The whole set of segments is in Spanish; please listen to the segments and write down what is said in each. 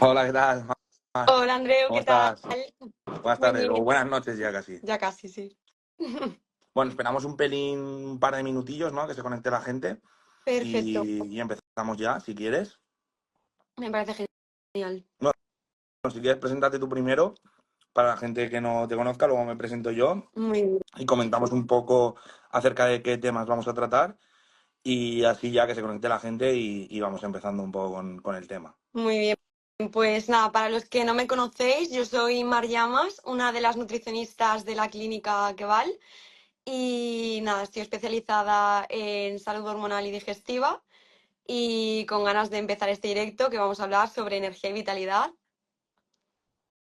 Hola, ¿qué tal, Mar? Hola Andreu, ¿Cómo ¿qué tal? estás? Buenas Muy tardes o bien, buenas noches ya casi. ya casi, sí. Bueno, esperamos un pelín, un par de minutillos, ¿no? Que se conecte la gente Perfecto, y empezamos ya, si quieres. me parece genial. Bueno, si quieres, preséntate tú primero para la gente que no te conozca, luego me presento yo Muy bien, y comentamos un poco acerca de qué temas vamos a tratar y así ya que se conecte la gente y vamos empezando un poco con el tema. muy bien. Pues nada, para los que no me conocéis, yo soy Mar Llamas, una de las nutricionistas de la clínica Queval y nada, estoy especializada en salud hormonal y digestiva y con ganas de empezar este directo que vamos a hablar sobre energía y vitalidad.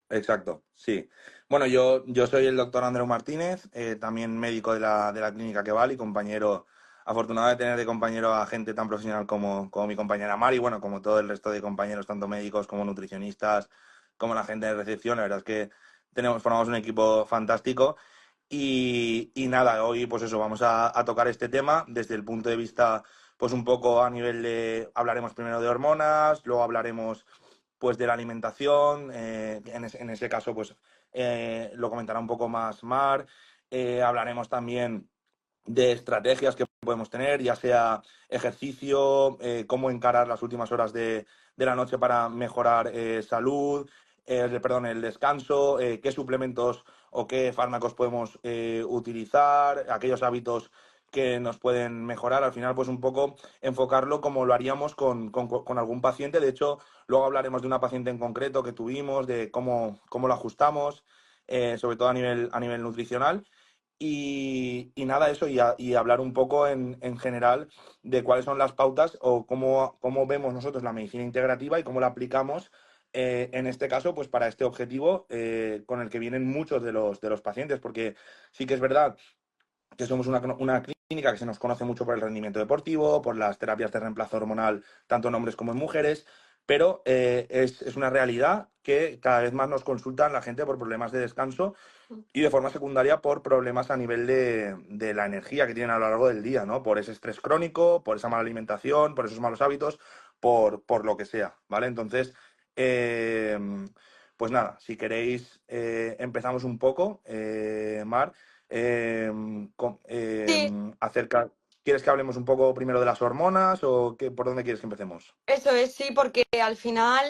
Exacto, sí. Bueno, yo soy el doctor Andreu Martínez, también médico de la clínica Queval y compañero, afortunado de tener de compañero a gente tan profesional como mi compañera Mari, bueno, como todo el resto de compañeros, tanto médicos como nutricionistas, como la gente de recepción. La verdad es que formamos un equipo fantástico y nada, hoy pues eso, vamos a tocar este tema desde el punto de vista, pues un poco a nivel de, hablaremos primero de hormonas, luego hablaremos pues de la alimentación, en ese caso pues lo comentará un poco más Mar. Hablaremos también de estrategias que podemos tener, ya sea ejercicio, cómo encarar las últimas horas de la noche para mejorar salud, perdón, el descanso, qué suplementos o qué fármacos podemos utilizar, aquellos hábitos que nos pueden mejorar. Al final, pues un poco enfocarlo como lo haríamos con algún paciente. De hecho, luego hablaremos de una paciente en concreto que tuvimos, de cómo lo ajustamos, sobre todo a nivel nutricional. Y nada, eso, y hablar un poco en general de cuáles son las pautas o cómo vemos nosotros la medicina integrativa y cómo la aplicamos, en este caso, pues para este objetivo con el que vienen muchos de los pacientes, porque sí que es verdad que somos una clínica que se nos conoce mucho por el rendimiento deportivo, por las terapias de reemplazo hormonal, tanto en hombres como en mujeres, pero es una realidad que cada vez más nos consultan la gente por problemas de descanso y de forma secundaria por problemas a nivel de la energía que tienen a lo largo del día, ¿no? Por ese estrés crónico, por esa mala alimentación, por esos malos hábitos, por lo que sea, ¿vale? Entonces, eh, pues nada, si queréis, empezamos un poco, Mar, eh, Sí, acerca... ¿Quieres que hablemos un poco primero de las hormonas o por dónde quieres que empecemos? eso es, sí, porque al final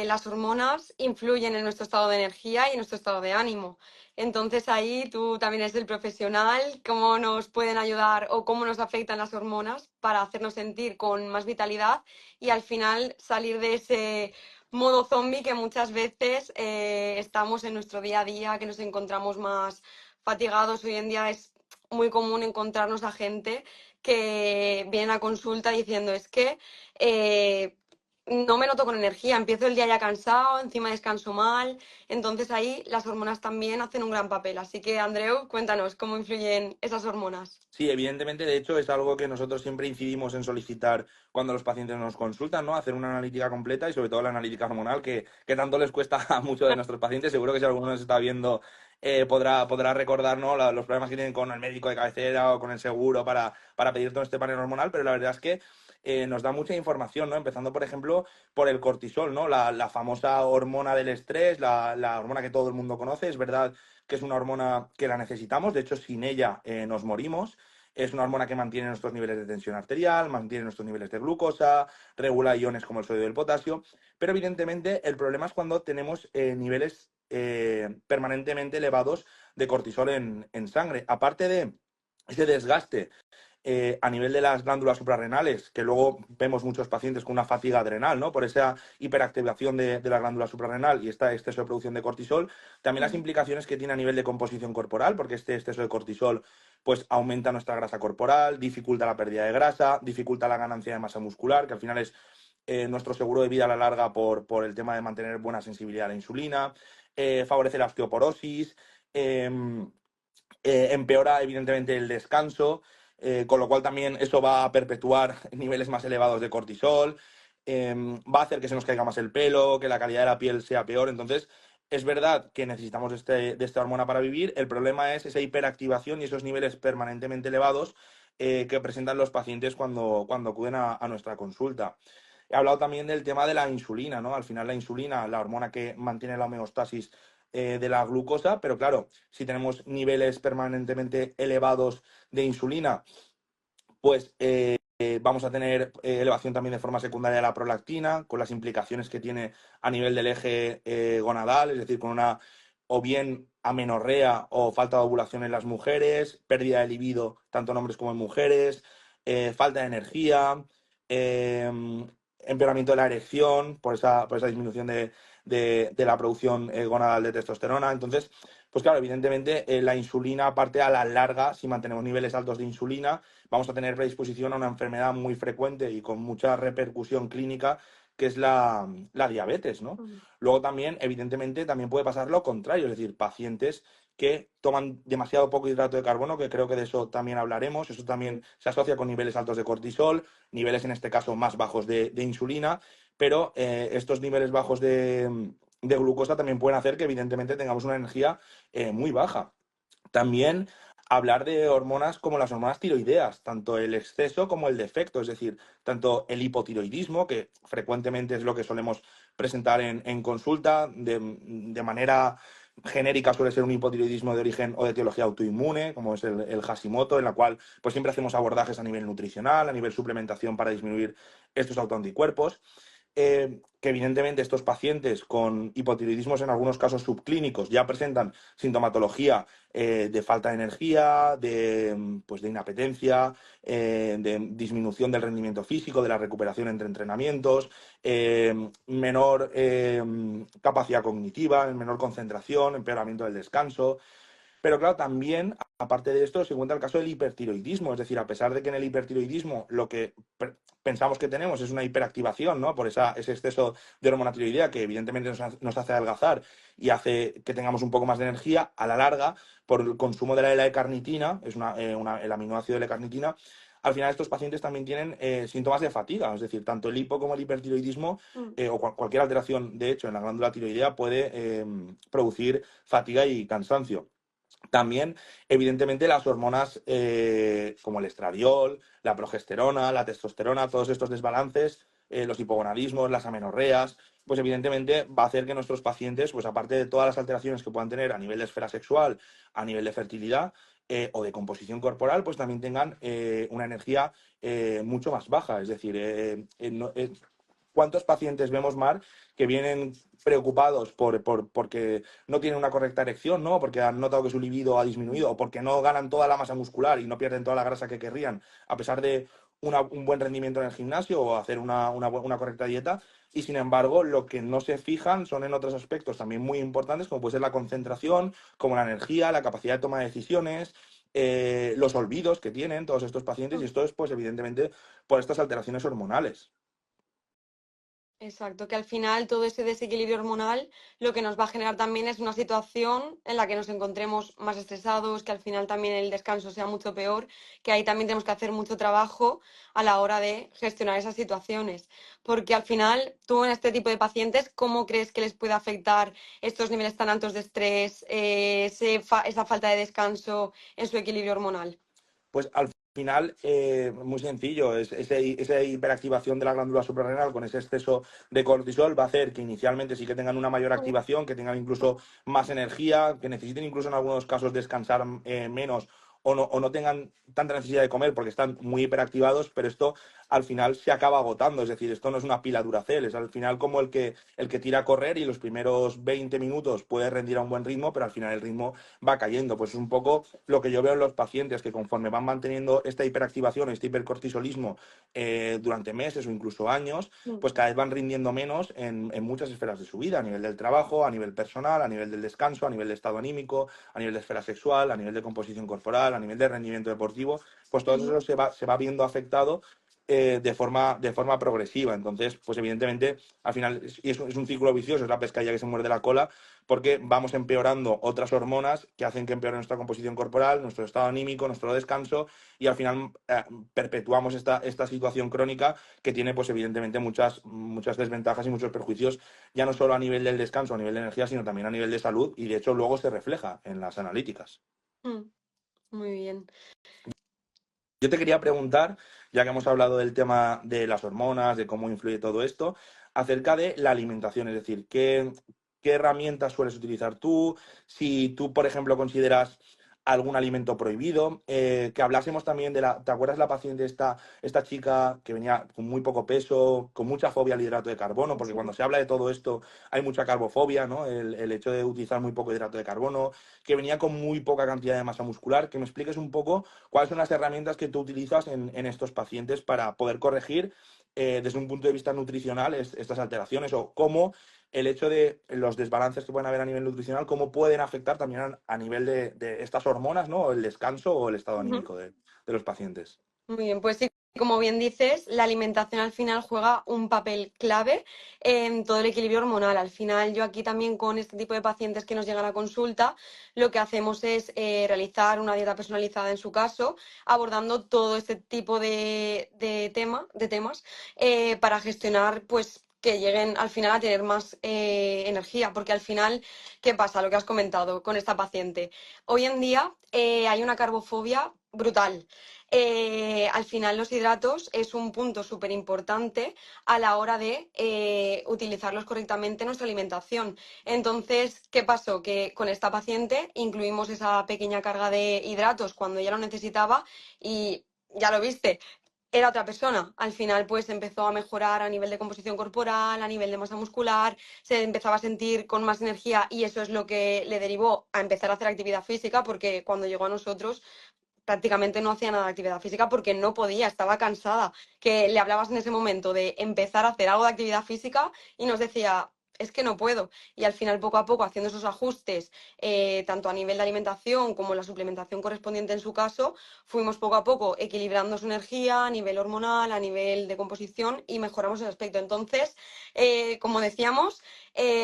las hormonas influyen en nuestro estado de energía y en nuestro estado de ánimo. Entonces ahí tú también eres el profesional, cómo nos pueden ayudar o cómo nos afectan las hormonas para hacernos sentir con más vitalidad y al final salir de ese modo zombie que muchas veces estamos en nuestro día a día, que nos encontramos más fatigados. Hoy en día es muy común encontrarnos a gente que vienen a consulta diciendo es que eh, no me noto con energía, empiezo el día ya cansado, encima descanso mal, entonces ahí las hormonas también hacen un gran papel. Así que, Andreu, cuéntanos cómo influyen esas hormonas. Sí, evidentemente, de hecho, es algo que nosotros siempre incidimos en solicitar cuando los pacientes nos consultan, ¿no? Hacer una analítica completa y sobre todo la analítica hormonal, que tanto les cuesta a muchos de nuestros pacientes. Seguro que si alguno nos está viendo podrá recordar, ¿no? Los problemas que tienen con el médico de cabecera o con el seguro para pedir todo este panel hormonal, pero la verdad es que nos da mucha información, ¿no? Empezando, por ejemplo, por el cortisol, ¿no? La famosa hormona del estrés, la hormona que todo el mundo conoce. Es verdad que es una hormona que la necesitamos, de hecho, sin ella nos morimos. Es una hormona que mantiene nuestros niveles de tensión arterial, mantiene nuestros niveles de glucosa, regula iones como el sodio y el potasio, pero evidentemente el problema es cuando tenemos niveles permanentemente elevados de cortisol en sangre. Aparte de ese desgaste a nivel de las glándulas suprarrenales, que luego vemos muchos pacientes con una fatiga adrenal, ¿no? Por esa hiperactivación de la glándula suprarrenal y este exceso de producción de cortisol, también las implicaciones que tiene a nivel de composición corporal, porque este exceso de cortisol pues aumenta nuestra grasa corporal, dificulta la pérdida de grasa, dificulta la ganancia de masa muscular, que al final es nuestro seguro de vida a la larga por el tema de mantener buena sensibilidad a la insulina, favorece la osteoporosis, empeora evidentemente el descanso, con lo cual también eso va a perpetuar niveles más elevados de cortisol, va a hacer que se nos caiga más el pelo, que la calidad de la piel sea peor. Entonces, es verdad que necesitamos de esta hormona para vivir. El problema es esa hiperactivación y esos niveles permanentemente elevados que presentan los pacientes cuando acuden a nuestra consulta. He hablado también del tema de la insulina, ¿no? Al final la insulina, la hormona que mantiene la homeostasis de la glucosa, pero claro, si tenemos niveles permanentemente elevados de insulina, pues vamos a tener elevación también de forma secundaria de la prolactina, con las implicaciones que tiene a nivel del eje gonadal, es decir, con una o bien amenorrea o falta de ovulación en las mujeres, pérdida de libido tanto en hombres como en mujeres, falta de energía, eh, empeoramiento de la erección por esa disminución de la producción gonadal de testosterona. Entonces, pues claro, evidentemente la insulina, aparte a la larga, si mantenemos niveles altos de insulina, vamos a tener predisposición a una enfermedad muy frecuente y con mucha repercusión clínica, que es la diabetes, ¿no? Mm. Luego también, evidentemente, también puede pasar lo contrario, es decir, pacientes que toman demasiado poco hidrato de carbono, que creo que de eso también hablaremos, eso también se asocia con niveles altos de cortisol, niveles en este caso más bajos de insulina, pero estos niveles bajos de glucosa también pueden hacer que evidentemente tengamos una energía muy baja. También hablar de hormonas como las hormonas tiroideas, tanto el exceso como el defecto, es decir, tanto el hipotiroidismo, que frecuentemente es lo que solemos presentar en consulta, de manera genérica suele ser un hipotiroidismo de origen o de etiología autoinmune, como es el Hashimoto, en la cual pues siempre hacemos abordajes a nivel nutricional, a nivel suplementación para disminuir estos autoanticuerpos. Que evidentemente estos pacientes con hipotiroidismos en algunos casos subclínicos ya presentan sintomatología de falta de energía, pues de inapetencia, de disminución del rendimiento físico, de la recuperación entre entrenamientos, menor capacidad cognitiva, menor concentración, empeoramiento del descanso. Pero claro, también, aparte de esto, se encuentra el caso del hipertiroidismo. Es decir, a pesar de que en el hipertiroidismo lo que pensamos que tenemos es una hiperactivación, ¿no? Por ese exceso de hormona tiroidea que evidentemente nos hace adelgazar y hace que tengamos un poco más de energía, a la larga, por el consumo de la L-carnitina, es el aminoácido de L-carnitina, al final estos pacientes también tienen síntomas de fatiga. Es decir, tanto el hipo como el hipertiroidismo Mm. o cualquier alteración, de hecho, en la glándula tiroidea puede producir fatiga y cansancio. También, evidentemente, las hormonas como el estradiol, la progesterona, la testosterona, todos estos desbalances, los hipogonadismos, las amenorreas, pues evidentemente va a hacer que nuestros pacientes, pues aparte de todas las alteraciones que puedan tener a nivel de esfera sexual, a nivel de fertilidad o de composición corporal, pues también tengan una energía mucho más baja. Es decir, ¿cuántos pacientes vemos, Mar, que vienen preocupados porque no tienen una correcta erección, ¿no? Porque han notado que su libido ha disminuido, o porque no ganan toda la masa muscular y no pierden toda la grasa que querrían, a pesar de un buen rendimiento en el gimnasio o hacer una correcta dieta? Y sin embargo, lo que no se fijan son en otros aspectos también muy importantes, como puede ser la concentración, como la energía, la capacidad de toma de decisiones, los olvidos que tienen todos estos pacientes, y esto es, pues, evidentemente, por estas alteraciones hormonales. Exacto, que al final todo ese desequilibrio hormonal lo que nos va a generar también es una situación en la que nos encontremos más estresados, que al final también el descanso sea mucho peor, que ahí también tenemos que hacer mucho trabajo a la hora de gestionar esas situaciones. Porque al final, tú en este tipo de pacientes, ¿cómo crees que les puede afectar estos niveles tan altos de estrés, esa falta de descanso en su equilibrio hormonal? Pues al final, muy sencillo, esa hiperactivación de la glándula suprarrenal con ese exceso de cortisol va a hacer que inicialmente sí que tengan una mayor activación, que tengan incluso más energía, que necesiten incluso en algunos casos descansar menos o no tengan tanta necesidad de comer porque están muy hiperactivados, pero esto al final se acaba agotando. Es decir, esto no es una pila Duracell, es al final como el que tira a correr y los primeros 20 minutos puede rendir a un buen ritmo, pero al final el ritmo va cayendo. Pues es un poco lo que yo veo en los pacientes, que conforme van manteniendo esta hiperactivación, este hipercortisolismo durante meses o incluso años, Mm. pues cada vez van rindiendo menos en muchas esferas de su vida, a nivel del trabajo, a nivel personal, a nivel del descanso, a nivel de estado anímico, a nivel de esfera sexual, a nivel de composición corporal, a nivel de rendimiento deportivo, pues todo eso se va viendo afectado de forma progresiva. Entonces, pues evidentemente, al final es un círculo vicioso, es la pescadilla que se muerde la cola, porque vamos empeorando otras hormonas que hacen que empeore nuestra composición corporal, nuestro estado anímico, nuestro descanso, y al final perpetuamos esta situación crónica que tiene, pues evidentemente, muchas desventajas y muchos perjuicios, ya no solo a nivel del descanso, a nivel de energía, sino también a nivel de salud, y de hecho luego se refleja en las analíticas. Mm. Muy bien. Yo te quería preguntar, ya que hemos hablado del tema de las hormonas, de cómo influye todo esto, acerca de la alimentación, es decir, qué herramientas sueles utilizar tú, si tú, por ejemplo, consideras algún alimento prohibido, que hablásemos también de ¿te acuerdas la paciente esta chica que venía con muy poco peso, con mucha fobia al hidrato de carbono? Porque cuando se habla de todo esto hay mucha carbofobia, ¿no? El hecho de utilizar muy poco hidrato de carbono, que venía con muy poca cantidad de masa muscular, que me expliques un poco cuáles son las herramientas que tú utilizas en estos pacientes para poder corregir desde un punto de vista nutricional estas alteraciones, o cómo el hecho de los desbalances que pueden haber a nivel nutricional, cómo pueden afectar también a nivel de estas hormonas, ¿no? O el descanso o el estado Ujú. anímico de los pacientes. Muy bien, pues sí, como bien dices, la alimentación al final juega un papel clave en todo el equilibrio hormonal. Al final, yo aquí también con este tipo de pacientes que nos llegan a consulta, lo que hacemos es realizar una dieta personalizada en su caso, abordando todo este tipo de temas para gestionar, pues, que lleguen al final a tener más energía, porque al final, ¿qué pasa? Lo que has comentado con esta paciente. Hoy en día hay una carbofobia brutal. Al final los hidratos es un punto súper importante a la hora de utilizarlos correctamente en nuestra alimentación. Entonces, ¿qué pasó? Que con esta paciente incluimos esa pequeña carga de hidratos cuando ella lo necesitaba y ya lo viste. Era otra persona. Al final, pues empezó a mejorar a nivel de composición corporal, a nivel de masa muscular, se empezaba a sentir con más energía y eso es lo que le derivó a empezar a hacer actividad física, porque cuando llegó a nosotros prácticamente no hacía nada de actividad física porque no podía, estaba cansada. Que le hablabas en ese momento de empezar a hacer algo de actividad física y nos decía, es que no puedo. Y al final, poco a poco, haciendo esos ajustes, tanto a nivel de alimentación como la suplementación correspondiente en su caso, fuimos poco a poco equilibrando su energía a nivel hormonal, a nivel de composición y mejoramos ese aspecto. Entonces, como decíamos,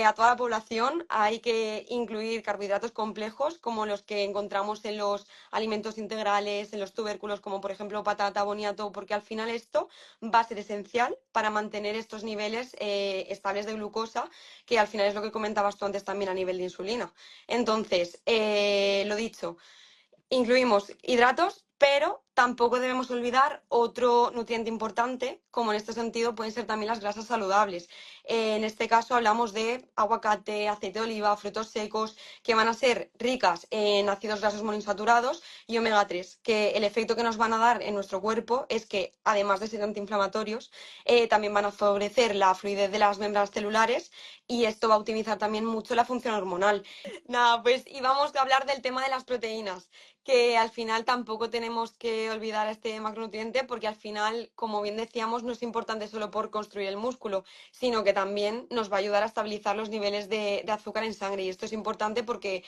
a toda la población hay que incluir carbohidratos complejos como los que encontramos en los alimentos integrales, en los tubérculos, como por ejemplo patata, boniato, porque al final esto va a ser esencial para mantener estos niveles estables de glucosa, que al final es lo que comentabas tú antes también a nivel de insulina. Entonces, lo dicho, incluimos hidratos, pero tampoco debemos olvidar otro nutriente importante, como en este sentido pueden ser también las grasas saludables. En este caso hablamos de aguacate, aceite de oliva, frutos secos, que van a ser ricas en ácidos grasos monoinsaturados y omega 3, que el efecto que nos van a dar en nuestro cuerpo es que, además de ser antiinflamatorios, también van a favorecer la fluidez de las membranas celulares y esto va a optimizar también mucho la función hormonal. Nada, pues y vamos a hablar del tema de las proteínas, que al final tampoco tenemos que olvidar este macronutriente porque al final, como bien decíamos, no es importante solo por construir el músculo, sino que también nos va a ayudar a estabilizar los niveles de azúcar en sangre. Y esto es importante porque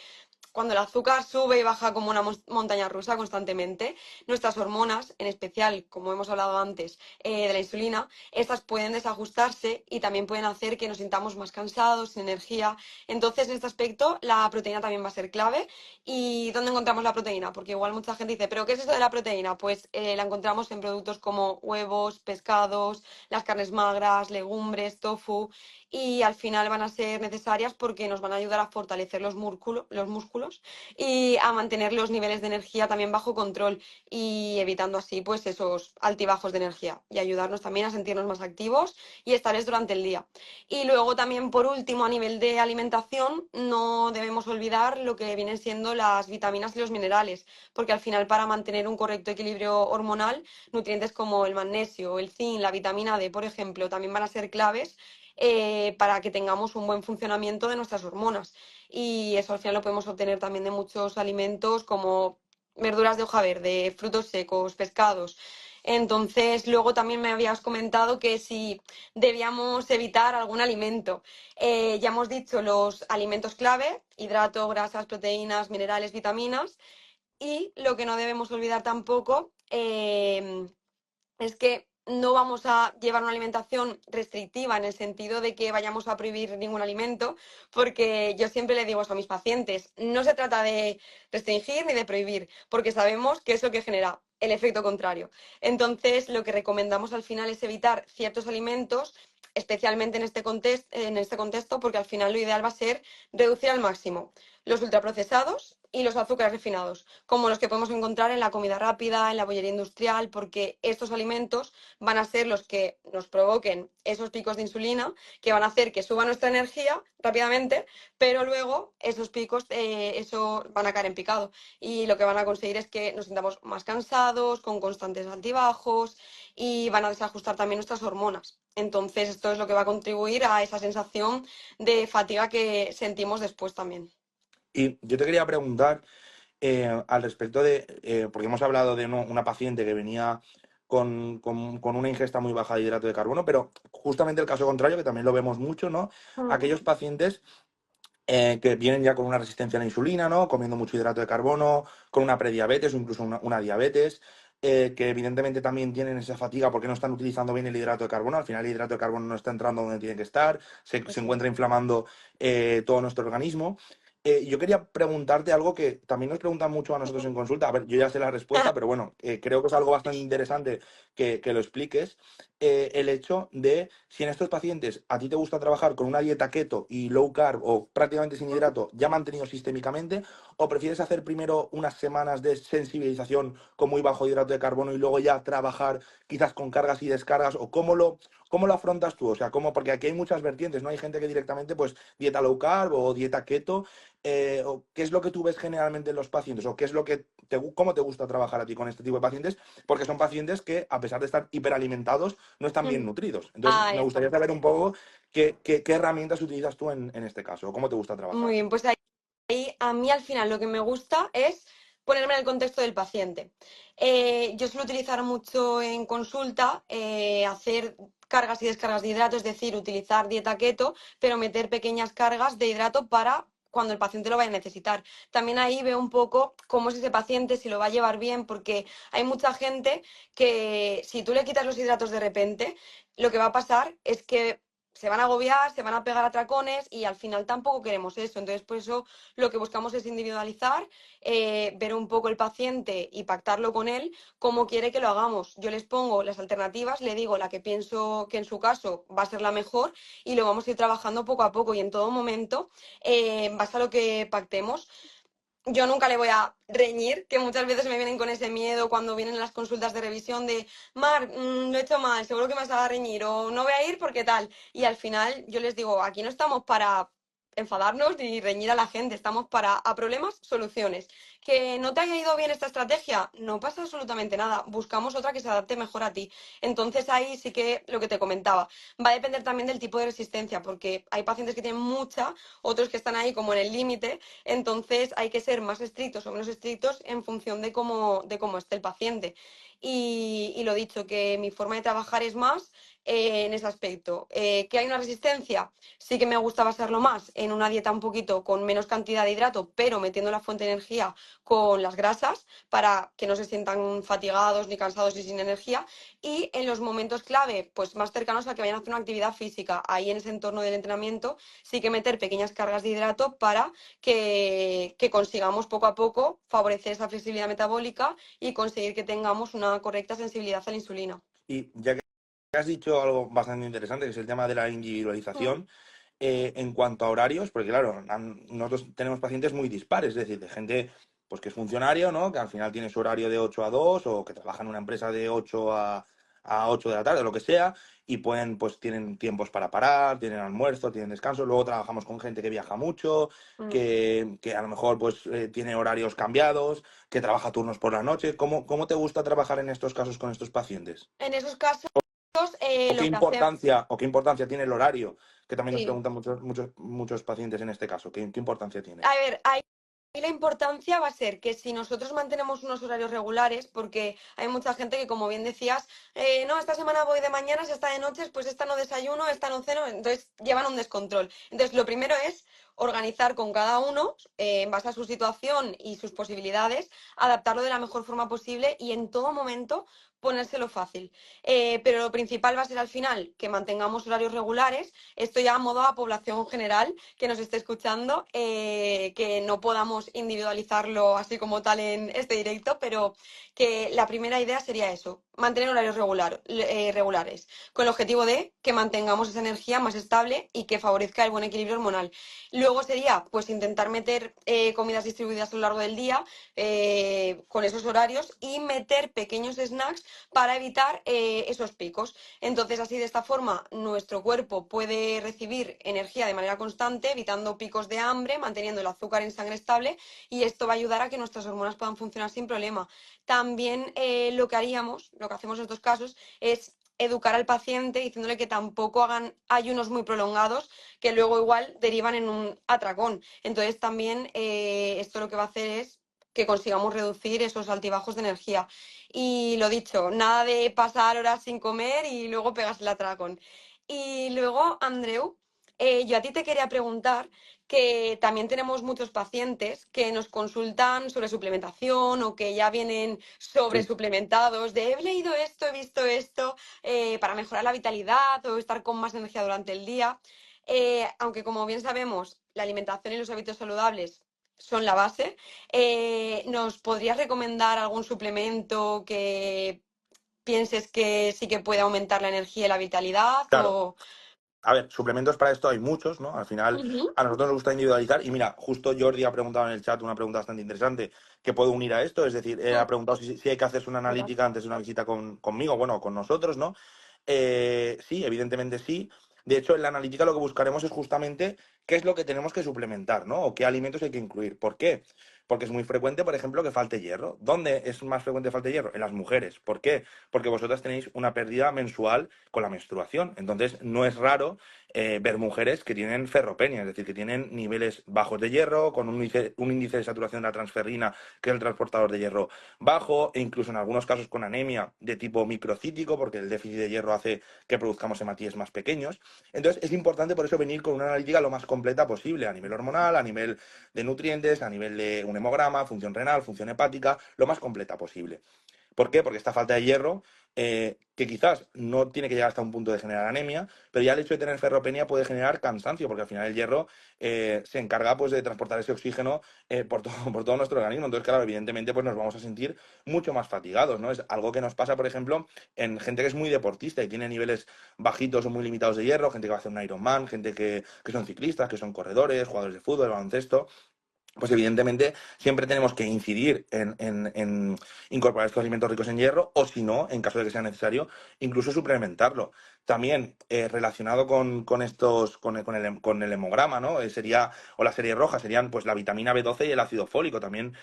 cuando el azúcar sube y baja como una montaña rusa constantemente, nuestras hormonas, en especial, como hemos hablado antes, de la insulina, estas pueden desajustarse y también pueden hacer que nos sintamos más cansados, sin energía. Entonces, en este aspecto, la proteína también va a ser clave. ¿Y dónde encontramos la proteína? Porque igual mucha gente dice, ¿pero qué es eso de la proteína? Pues la encontramos en productos como huevos, pescados, las carnes magras, legumbres, tofu, y al final van a ser necesarias porque nos van a ayudar a fortalecer los músculos y a mantener los niveles de energía también bajo control y evitando así pues esos altibajos de energía y ayudarnos también a sentirnos más activos y estables durante el día. Y luego también por último a nivel de alimentación no debemos olvidar lo que vienen siendo las vitaminas y los minerales, porque al final para mantener un correcto equilibrio hormonal, nutrientes como el magnesio, el zinc, la vitamina D, por ejemplo, también van a ser claves para que tengamos un buen funcionamiento de nuestras hormonas. Y eso al final lo podemos obtener también de muchos alimentos como verduras de hoja verde, frutos secos, pescados. Entonces, luego también me habías comentado que si debíamos evitar algún alimento. Ya hemos dicho los alimentos clave, hidratos, grasas, proteínas, minerales, vitaminas. Y lo que no debemos olvidar tampoco es que no vamos a llevar una alimentación restrictiva en el sentido de que vayamos a prohibir ningún alimento, porque yo siempre le digo eso a mis pacientes, no se trata de restringir ni de prohibir, porque sabemos que es lo que genera el efecto contrario. Entonces, lo que recomendamos al final es evitar ciertos alimentos especialmente en este contexto, porque al final lo ideal va a ser reducir al máximo los ultraprocesados y los azúcares refinados, como los que podemos encontrar en la comida rápida, en la bollería industrial, porque estos alimentos van a ser los que nos provoquen esos picos de insulina, que van a hacer que suba nuestra energía rápidamente, pero luego esos picos eso van a caer en picado y lo que van a conseguir es que nos sintamos más cansados, con constantes altibajos y van a desajustar también nuestras hormonas. Entonces, esto es lo que va a contribuir a esa sensación de fatiga que sentimos después también. Y yo te quería preguntar al respecto porque hemos hablado de una paciente que venía con una ingesta muy baja de hidrato de carbono, pero justamente el caso contrario, que también lo vemos mucho, ¿no? Mm. Aquellos pacientes que vienen ya con una resistencia a la insulina, ¿no? Comiendo mucho hidrato de carbono, con una prediabetes o incluso una diabetes, que evidentemente también tienen esa fatiga porque no están utilizando bien el hidrato de carbono. Al final el hidrato de carbono no está entrando donde tiene que estar, se Eso encuentra inflamando todo nuestro organismo. Yo quería preguntarte algo que también nos preguntan mucho a nosotros en consulta. A ver, yo ya sé la respuesta, pero bueno, creo que es algo bastante interesante que lo expliques. El hecho de si en estos pacientes a ti te gusta trabajar con una dieta keto y low carb o prácticamente sin hidrato ya mantenido sistémicamente, o prefieres hacer primero unas semanas de sensibilización con muy bajo hidrato de carbono y luego ya trabajar quizás con cargas y descargas, o cómo lo afrontas tú, o sea, porque aquí hay muchas vertientes, ¿no? Hay gente que directamente pues dieta low carb o dieta keto, o ¿qué es lo que tú ves generalmente en los pacientes o qué es lo que cómo te gusta trabajar a ti con este tipo de pacientes? Porque son pacientes que, a pesar de estar hiperalimentados, no están bien Mm. nutridos. Entonces, Ah, me eso. gustaría saber un poco qué herramientas utilizas tú en este caso, o cómo te gusta Muy trabajar. bien, pues ahí a mí al final lo que me gusta es ponerme en el contexto del paciente. Yo suelo utilizar mucho en consulta, hacer cargas y descargas de hidrato, es decir, utilizar dieta keto, pero meter pequeñas cargas de hidrato para cuando el paciente lo vaya a necesitar. También ahí veo un poco cómo es ese paciente, si lo va a llevar bien, porque hay mucha gente que si tú le quitas los hidratos de repente, lo que va a pasar es que se van a agobiar, se van a pegar atracones y al final tampoco queremos eso. Entonces, por eso lo que buscamos es individualizar, ver un poco el paciente y pactarlo con él, cómo quiere que lo hagamos. Yo les pongo las alternativas, le digo la que pienso que en su caso va a ser la mejor y lo vamos a ir trabajando poco a poco y en todo momento, en base a lo que pactemos. Yo nunca le voy a reñir, que muchas veces me vienen con ese miedo cuando vienen las consultas de revisión de Mar, lo he hecho mal, seguro que me vas a reñir o no voy a ir porque tal. Y al final yo les digo, aquí no estamos para enfadarnos ni reñir a la gente, estamos para a problemas, soluciones. Que no te haya ido bien esta estrategia, no pasa absolutamente nada, buscamos otra que se adapte mejor a ti. Entonces ahí sí que lo que te comentaba, va a depender también del tipo de resistencia, porque hay pacientes que tienen mucha, otros que están ahí como en el límite, entonces hay que ser más estrictos o menos estrictos en función de cómo esté el paciente. Y lo dicho, que mi forma de trabajar es más en ese aspecto. ¿Que hay una resistencia? Sí que me gusta basarlo más en una dieta un poquito con menos cantidad de hidrato, pero metiendo la fuente de energía con las grasas para que no se sientan fatigados ni cansados y sin energía. Y en los momentos clave, pues más cercanos a que vayan a hacer una actividad física, ahí en ese entorno del entrenamiento, sí que meter pequeñas cargas de hidrato para que consigamos poco a poco favorecer esa flexibilidad metabólica y conseguir que tengamos una correcta sensibilidad a la insulina. Y ya que has dicho algo bastante interesante, que es el tema de la Mm. individualización, en cuanto a horarios, porque claro, nosotros tenemos pacientes muy dispares, es decir, de gente pues que es funcionario, ¿no? Que al final tiene su horario de 8 a 2 o que trabaja en una empresa de 8 a 8 de la tarde, lo que sea, y pues tienen tiempos para parar, tienen almuerzo, tienen descanso. Luego trabajamos con gente que viaja mucho, Mm. que a lo mejor pues tiene horarios cambiados, que trabaja turnos por la noche. ¿Cómo te gusta trabajar en estos casos con estos pacientes? En esos casos, ¿O qué lo que hacemos, importancia tiene el horario? Que también nos sí. preguntan muchos pacientes en este caso. ¿Qué importancia tiene? A ver, ahí la importancia va a ser que si nosotros mantenemos unos horarios regulares, porque hay mucha gente que, como bien decías, no, esta semana voy de mañanas, esta de noches, pues esta no desayuno, esta no ceno, entonces llevan un descontrol. Entonces, lo primero es organizar con cada uno, en base a su situación y sus posibilidades, adaptarlo de la mejor forma posible y en todo momento ponérselo fácil. Pero lo principal va a ser al final que mantengamos horarios regulares. Esto ya a modo a población general que nos esté escuchando, que no podamos individualizarlo así como tal en este directo, pero que la primera idea sería eso, mantener horarios regulares, con el objetivo de que mantengamos esa energía más estable y que favorezca el buen equilibrio hormonal. Luego sería pues intentar meter comidas distribuidas a lo largo del día, con esos horarios, y meter pequeños snacks para evitar esos picos. Entonces, así de esta forma, nuestro cuerpo puede recibir energía de manera constante, evitando picos de hambre, manteniendo el azúcar en sangre estable, y esto va a ayudar a que nuestras hormonas puedan funcionar sin problema. También lo que haríamos, lo que hacemos en estos casos, es educar al paciente diciéndole que tampoco hagan ayunos muy prolongados, que luego igual derivan en un atracón. Entonces también esto lo que va a hacer es que consigamos reducir esos altibajos de energía. Y lo dicho, nada de pasar horas sin comer y luego pegas el atracón. Y luego, Andreu, yo a ti te quería preguntar que también tenemos muchos pacientes que nos consultan sobre suplementación o que ya vienen Sí. sobresuplementados, de he leído esto, he visto esto, para mejorar la vitalidad o estar con más energía durante el día. Aunque como bien sabemos, la alimentación y los hábitos saludables son la base, ¿nos podrías recomendar algún suplemento que pienses que sí que puede aumentar la energía y la vitalidad? Claro. O... A ver, suplementos para esto hay muchos, ¿no? Al final, Ujú. a nosotros nos gusta individualizar. Y mira, justo Jordi ha preguntado en el chat una pregunta bastante interesante que puedo unir a esto. Es decir, ha preguntado si hay que hacerse una ¿Verdad? analítica antes de una visita conmigo, bueno, con nosotros, ¿no? Sí, evidentemente sí. De hecho, en la analítica lo que buscaremos es justamente qué es lo que tenemos que suplementar, ¿no? O qué alimentos hay que incluir. ¿Por qué? Porque es muy frecuente, por ejemplo, que falte hierro. ¿Dónde es más frecuente que falte hierro? En las mujeres. ¿Por qué? Porque vosotras tenéis una pérdida mensual con la menstruación. Entonces, no es raro ver mujeres que tienen ferropenia, es decir, que tienen niveles bajos de hierro, con un índice de saturación de la transferrina, que es el transportador de hierro, bajo, e incluso en algunos casos con anemia de tipo microcítico, porque el déficit de hierro hace que produzcamos hematíes más pequeños. Entonces, es importante por eso venir con una analítica lo más completa posible, a nivel hormonal, a nivel de nutrientes, a nivel de un hemograma, función renal, función hepática, lo más completa posible. ¿Por qué? Porque esta falta de hierro, que quizás no tiene que llegar hasta un punto de generar anemia, pero ya el hecho de tener ferropenia puede generar cansancio, porque al final el hierro se encarga pues, de transportar ese oxígeno por todo nuestro organismo. Entonces, claro, evidentemente pues, nos vamos a sentir mucho más fatigados, ¿no? Es algo que nos pasa, por ejemplo, en gente que es muy deportista y tiene niveles bajitos o muy limitados de hierro, gente que va a hacer un Ironman, gente que son ciclistas, que son corredores, jugadores de fútbol, de baloncesto. Pues evidentemente siempre tenemos que incidir en incorporar estos alimentos ricos en hierro o si no, en caso de que sea necesario, incluso suplementarlo. También relacionado con el hemograma, ¿no? Sería, o la serie roja, serían pues la vitamina B12 y el ácido fólico, también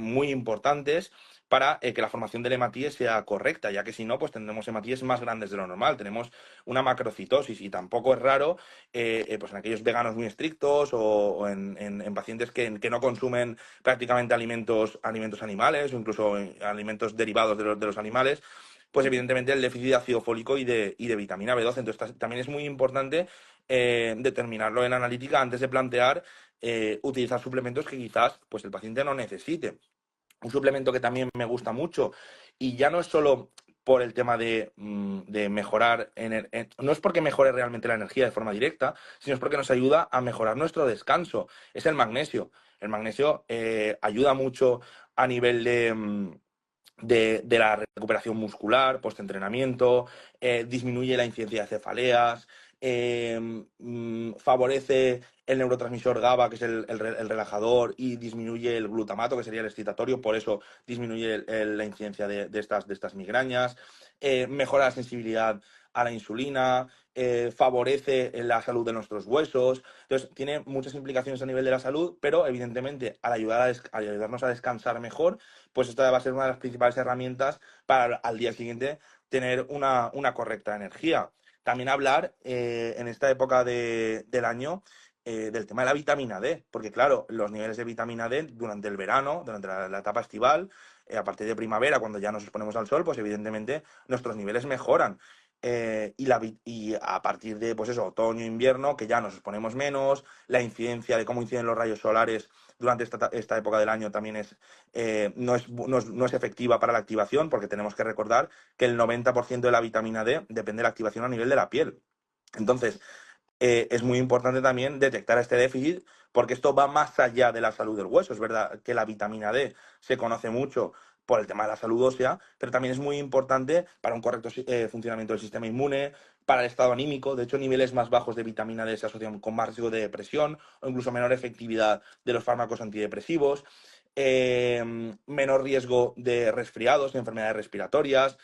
muy importantes para que la formación del hematíes sea correcta, ya que si no, pues tendremos hematíes más grandes de lo normal. Tenemos una macrocitosis y tampoco es raro pues en aquellos veganos muy estrictos o en pacientes que no consumen prácticamente alimentos animales o incluso alimentos derivados de los animales, pues evidentemente el déficit de ácido fólico y de vitamina B12. Entonces también es muy importante determinarlo en analítica antes de plantear utilizar suplementos que quizás pues el paciente no necesite. Un suplemento que también me gusta mucho, y ya no es solo por el tema de mejorar, no es porque mejore realmente la energía de forma directa, sino es porque nos ayuda a mejorar nuestro descanso. Es el magnesio. El magnesio ayuda mucho a nivel de la recuperación muscular, postentrenamiento, disminuye la incidencia de cefaleas, favorece el neurotransmisor GABA, que es el relajador, y disminuye el glutamato, que sería el excitatorio, por eso disminuye la incidencia de estas migrañas, mejora la sensibilidad a la insulina, favorece la salud de nuestros huesos. Entonces, tiene muchas implicaciones a nivel de la salud, pero evidentemente al ayudarnos a descansar mejor, pues esta va a ser una de las principales herramientas para al día siguiente tener una correcta energía. También hablar en esta época del año del tema de la vitamina D, porque claro, los niveles de vitamina D durante el verano, durante la etapa estival, a partir de primavera, cuando ya nos exponemos al sol, pues evidentemente nuestros niveles mejoran. y a partir de, pues eso, otoño, invierno, que ya nos exponemos menos, la incidencia de cómo inciden los rayos solares durante esta época del año también no es efectiva para la activación, porque tenemos que recordar que el 90% de la vitamina D depende de la activación a nivel de la piel. Entonces, es muy importante también detectar este déficit porque esto va más allá de la salud del hueso. Es verdad que la vitamina D se conoce mucho por el tema de la salud ósea, pero también es muy importante para un correcto funcionamiento del sistema inmune, para el estado anímico. De hecho, niveles más bajos de vitamina D se asocian con más riesgo de depresión o incluso menor efectividad de los fármacos antidepresivos, menor riesgo de resfriados, de enfermedades respiratorias,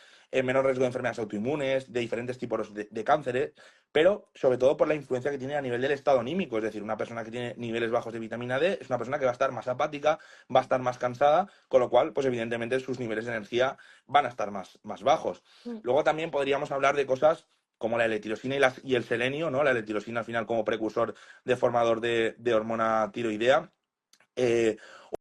menor riesgo de enfermedades autoinmunes, de diferentes tipos de cánceres, pero sobre todo por la influencia que tiene a nivel del estado anímico. Es decir, una persona que tiene niveles bajos de vitamina D es una persona que va a estar más apática, va a estar más cansada, con lo cual, pues evidentemente sus niveles de energía van a estar más bajos. Mm. Luego también podríamos hablar de cosas como la L-tirosina y el selenio, ¿no? La L-tirosina al final como precursor de formador de hormona tiroidea. Eh,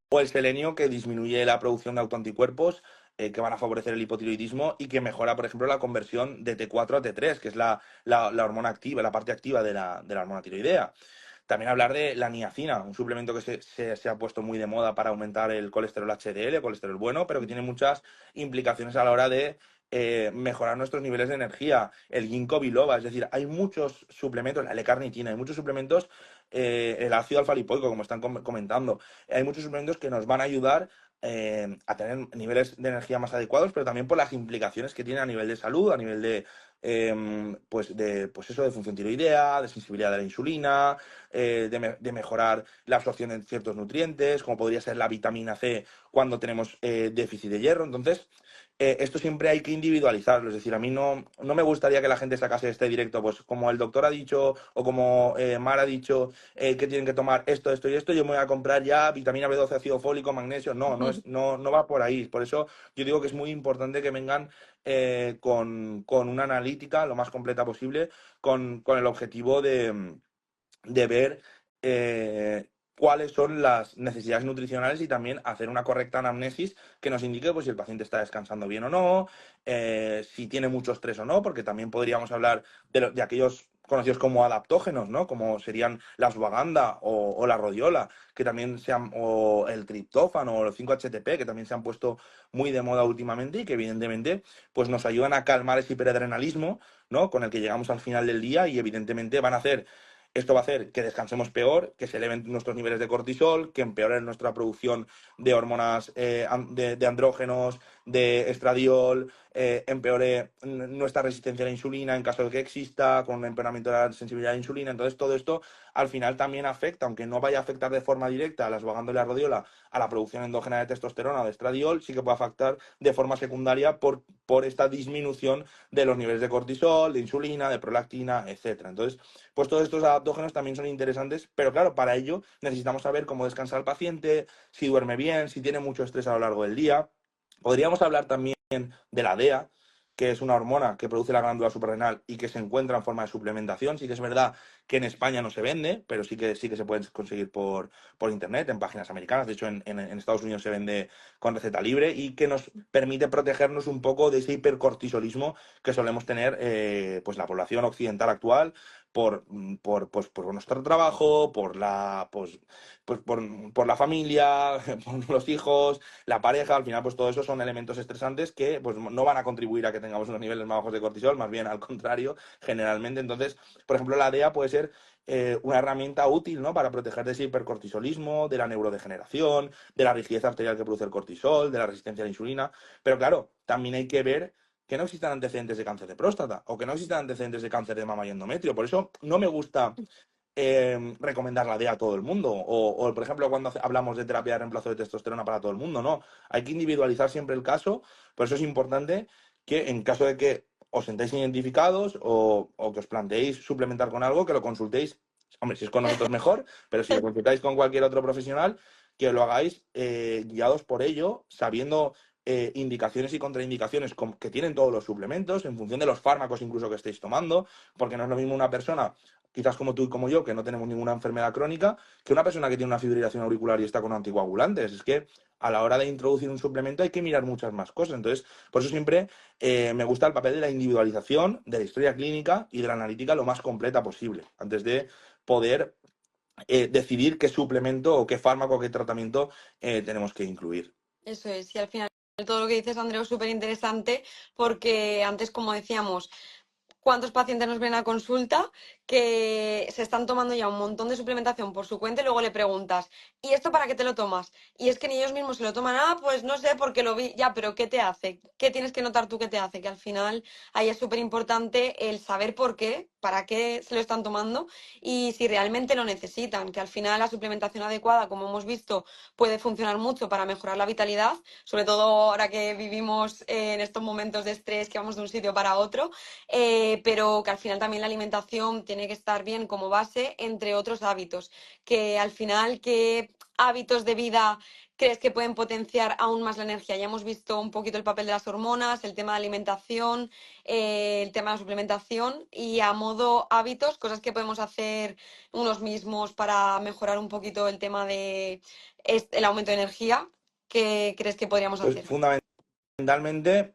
o el selenio que disminuye la producción de autoanticuerpos que van a favorecer el hipotiroidismo y que mejora, por ejemplo, la conversión de T4 a T3, que es la hormona activa, la parte activa de la hormona tiroidea. También hablar de la niacina, un suplemento que se ha puesto muy de moda para aumentar el colesterol HDL, colesterol bueno, pero que tiene muchas implicaciones a la hora de mejorar nuestros niveles de energía. El ginkgo biloba, es decir, hay muchos suplementos, la L-carnitina, hay muchos suplementos, el ácido alfa-lipoico, como están comentando, hay muchos suplementos que nos van a ayudar a tener niveles de energía más adecuados, pero también por las implicaciones que tiene a nivel de salud, a nivel pues eso, de función tiroidea, de sensibilidad de la insulina, de mejorar la absorción de ciertos nutrientes, como podría ser la vitamina C cuando tenemos déficit de hierro. Entonces, esto siempre hay que individualizarlo. Es decir, a mí no me gustaría que la gente sacase este directo, pues como el doctor ha dicho o como Mar ha dicho, que tienen que tomar esto, esto y esto, yo me voy a comprar ya vitamina B12, ácido fólico, magnesio. No va por ahí. Por eso yo digo que es muy importante que vengan con una analítica lo más completa posible, con el objetivo de ver cuáles son las necesidades nutricionales y también hacer una correcta anamnesis que nos indique pues, si el paciente está descansando bien o no, si tiene mucho estrés o no, porque también podríamos hablar de aquellos conocidos como adaptógenos, ¿no? Como serían la ashwagandha o la rodiola, que también o el triptófano o los 5-HTP, que también se han puesto muy de moda últimamente y que evidentemente pues nos ayudan a calmar ese hiperadrenalismo, ¿no? Con el que llegamos al final del día y evidentemente esto va a hacer que descansemos peor, que se eleven nuestros niveles de cortisol, que empeore nuestra producción de hormonas de andrógenos, de estradiol, empeore nuestra resistencia a la insulina en caso de que exista, con un empeoramiento de la sensibilidad a la insulina. Entonces, todo esto al final también afecta, aunque no vaya a afectar de forma directa a la ashwagandha y la rodiola, a la producción endógena de testosterona o de estradiol, sí que puede afectar de forma secundaria por esta disminución de los niveles de cortisol, de insulina, de prolactina, etcétera. Entonces, pues todos estos adaptógenos también son interesantes, pero claro, para ello necesitamos saber cómo descansa el paciente, si duerme bien, si tiene mucho estrés a lo largo del día. Podríamos hablar también de la DEA, que es una hormona que produce la glándula suprarrenal y que se encuentra en forma de suplementación. Sí que es verdad que en España no se vende, pero sí que se puede conseguir por internet, en páginas americanas. De hecho, en Estados Unidos se vende con receta libre y que nos permite protegernos un poco de ese hipercortisolismo que solemos tener pues la población occidental actual por nuestro trabajo, por la familia, por los hijos, la pareja. Al final, pues todo eso son elementos estresantes que pues, no van a contribuir a que tengamos unos niveles más bajos de cortisol, más bien al contrario, generalmente. Entonces, por ejemplo, la DEA puede ser una herramienta útil, ¿no? Para proteger de ese hipercortisolismo, de la neurodegeneración, de la rigidez arterial que produce el cortisol, de la resistencia a la insulina. Pero claro, también hay que ver que no existan antecedentes de cáncer de próstata o que no existan antecedentes de cáncer de mama y endometrio. Por eso no me gusta recomendar la DEA a todo el mundo. Por ejemplo, cuando hablamos de terapia de reemplazo de testosterona para todo el mundo, no. Hay que individualizar siempre el caso. Por eso es importante que en caso de que os sentáis identificados o que os planteéis suplementar con algo, que lo consultéis. Hombre, si es con nosotros mejor, pero si lo consultáis con cualquier otro profesional, que lo hagáis guiados por ello, sabiendo indicaciones y contraindicaciones que tienen todos los suplementos, en función de los fármacos incluso que estéis tomando, porque no es lo mismo una persona, quizás como tú y como yo, que no tenemos ninguna enfermedad crónica, que una persona que tiene una fibrilación auricular y está con anticoagulantes. Es que a la hora de introducir un suplemento hay que mirar muchas más cosas. Entonces, por eso siempre me gusta el papel de la individualización, de la historia clínica y de la analítica lo más completa posible, antes de poder decidir qué suplemento o qué fármaco o qué tratamiento tenemos que incluir. Eso es, y al final todo lo que dices, Andreu, es súper interesante porque antes, como decíamos, cuántos pacientes nos vienen a consulta que se están tomando ya un montón de suplementación por su cuenta y luego le preguntas, ¿y esto para qué te lo tomas? Y es que ni ellos mismos se lo toman, pues no sé, porque lo vi, ya, pero ¿qué te hace? ¿Qué tienes que notar tú que te hace? Que al final ahí es súper importante el saber por qué, para qué se lo están tomando y si realmente lo necesitan, que al final la suplementación adecuada, como hemos visto, puede funcionar mucho para mejorar la vitalidad, sobre todo ahora que vivimos en estos momentos de estrés, que vamos de un sitio para otro, pero que al final también la alimentación tiene que estar bien como base, entre otros hábitos, que al final, ¿qué hábitos de vida crees que pueden potenciar aún más la energía? Ya hemos visto un poquito el papel de las hormonas, el tema de alimentación, el tema de la suplementación y a modo hábitos, cosas que podemos hacer unos mismos para mejorar un poquito el tema de el aumento de energía. ¿Qué crees que podríamos Pues hacer? fundamentalmente,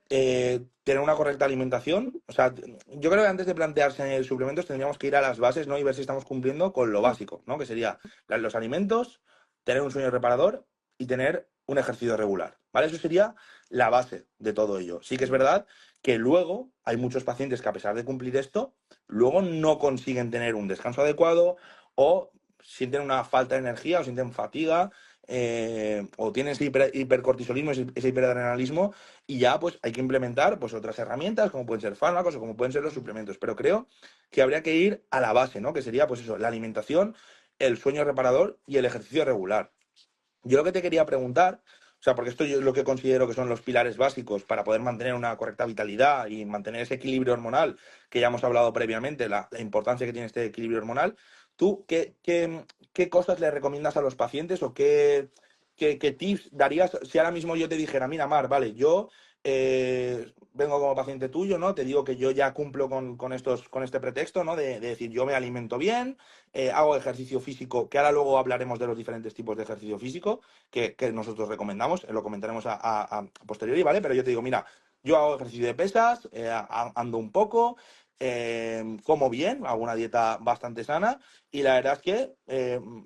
tener una correcta alimentación. O sea, yo creo que antes de plantearse suplementos tendríamos que ir a las bases, ¿no? Y ver si estamos cumpliendo con lo básico, ¿no? Que sería los alimentos, tener un sueño reparador y tener un ejercicio regular, ¿vale? Eso sería la base de todo ello. Sí que es verdad que luego hay muchos pacientes que a pesar de cumplir esto, luego no consiguen tener un descanso adecuado o sienten una falta de energía o sienten fatiga o tienen ese hipercortisolismo, ese hiperadrenalismo, y ya pues hay que implementar pues otras herramientas como pueden ser fármacos o como pueden ser los suplementos. Pero creo que habría que ir a la base, ¿no? Que sería pues eso, la alimentación, el sueño reparador y el ejercicio regular. Yo lo que te quería preguntar, o sea, porque esto yo es lo que considero que son los pilares básicos para poder mantener una correcta vitalidad y mantener ese equilibrio hormonal, que ya hemos hablado previamente, la importancia que tiene este equilibrio hormonal. ¿Tú qué cosas le recomiendas a los pacientes o qué tips darías si ahora mismo yo te dijera, mira, Mar, vale, yo vengo como paciente tuyo, ¿no? Te digo que yo ya cumplo con este pretexto, ¿no? De decir, yo me alimento bien, hago ejercicio físico, que ahora luego hablaremos de los diferentes tipos de ejercicio físico que nosotros recomendamos, lo comentaremos a posteriori, ¿vale? Pero yo te digo, mira, yo hago ejercicio de pesas, ando un poco, como bien, hago una dieta bastante sana y la verdad es que,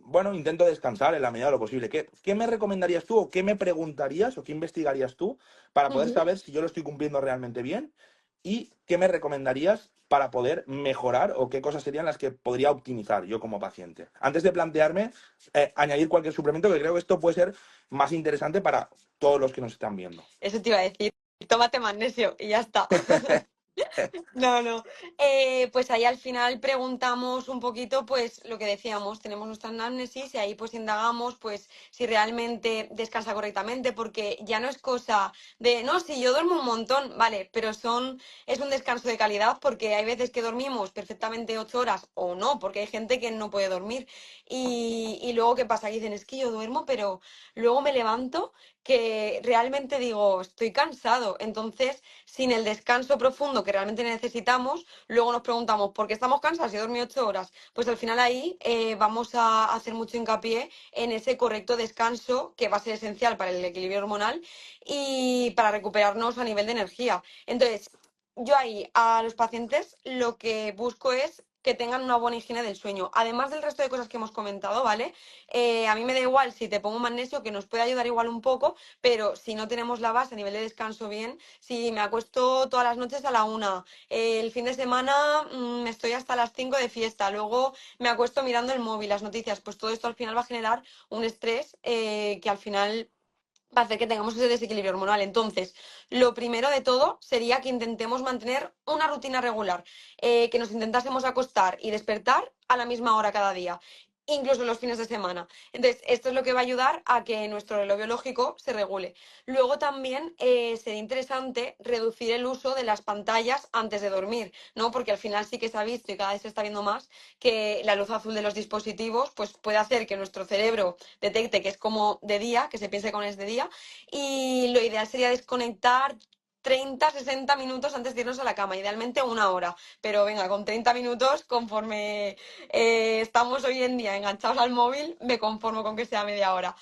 bueno, intento descansar en la medida de lo posible. ¿Qué me recomendarías tú o qué me preguntarías o qué investigarías tú para poder Ujú. saber si yo lo estoy cumpliendo realmente bien? ¿Y qué me recomendarías para poder mejorar o qué cosas serían las que podría optimizar yo como paciente? Antes de plantearme añadir cualquier suplemento, que creo que esto puede ser más interesante para todos los que nos están viendo. Eso te iba a decir. Tómate magnesio y ya está. No, no. Pues ahí al final preguntamos un poquito, pues lo que decíamos, tenemos nuestra anamnesis y ahí pues indagamos pues si realmente descansa correctamente, porque ya no es cosa de, no, si yo duermo un montón, vale, pero es un descanso de calidad porque hay veces que dormimos perfectamente 8 horas o no, porque hay gente que no puede dormir. Y luego, ¿qué pasa? Dicen, es que yo duermo, pero luego me levanto que realmente digo, estoy cansado. Entonces, sin el descanso profundo que realmente necesitamos, luego nos preguntamos, ¿por qué estamos cansados? Si he dormido 8 horas. Pues al final ahí vamos a hacer mucho hincapié en ese correcto descanso que va a ser esencial para el equilibrio hormonal y para recuperarnos a nivel de energía. Entonces, yo ahí a los pacientes lo que busco es que tengan una buena higiene del sueño, además del resto de cosas que hemos comentado, ¿vale? A mí me da igual si te pongo magnesio, que nos puede ayudar igual un poco, pero si no tenemos la base a nivel de descanso bien, si me acuesto todas las noches a la 1, el fin de semana me estoy hasta las 5 de fiesta, luego me acuesto mirando el móvil, las noticias, pues todo esto al final va a generar un estrés que al final va a hacer que tengamos ese desequilibrio hormonal. Entonces, lo primero de todo sería que intentemos mantener una rutina regular, que nos intentásemos acostar y despertar a la misma hora cada día. incluso los fines de semana. Entonces, esto es lo que va a ayudar a que nuestro reloj biológico se regule. Luego también sería interesante reducir el uso de las pantallas antes de dormir, ¿no? Porque al final sí que se ha visto y cada vez se está viendo más que la luz azul de los dispositivos pues puede hacer que nuestro cerebro detecte que es como de día, que se piense que aún es de día, y lo ideal sería desconectar 30, 60 minutos antes de irnos a la cama, idealmente una hora, pero venga, con 30 minutos, conforme estamos hoy en día enganchados al móvil, me conformo con que sea media hora.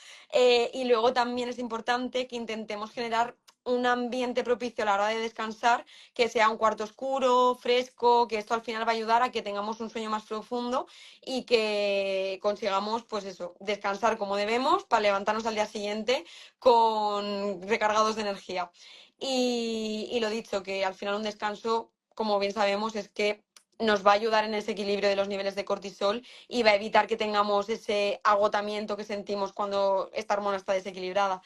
Y luego también es importante que intentemos generar un ambiente propicio a la hora de descansar, que sea un cuarto oscuro, fresco, que esto al final va a ayudar a que tengamos un sueño más profundo y que consigamos, pues eso, descansar como debemos para levantarnos al día siguiente con recargados de energía. Y lo dicho, que al final un descanso, como bien sabemos, es que nos va a ayudar en ese equilibrio de los niveles de cortisol y va a evitar que tengamos ese agotamiento que sentimos cuando esta hormona está desequilibrada.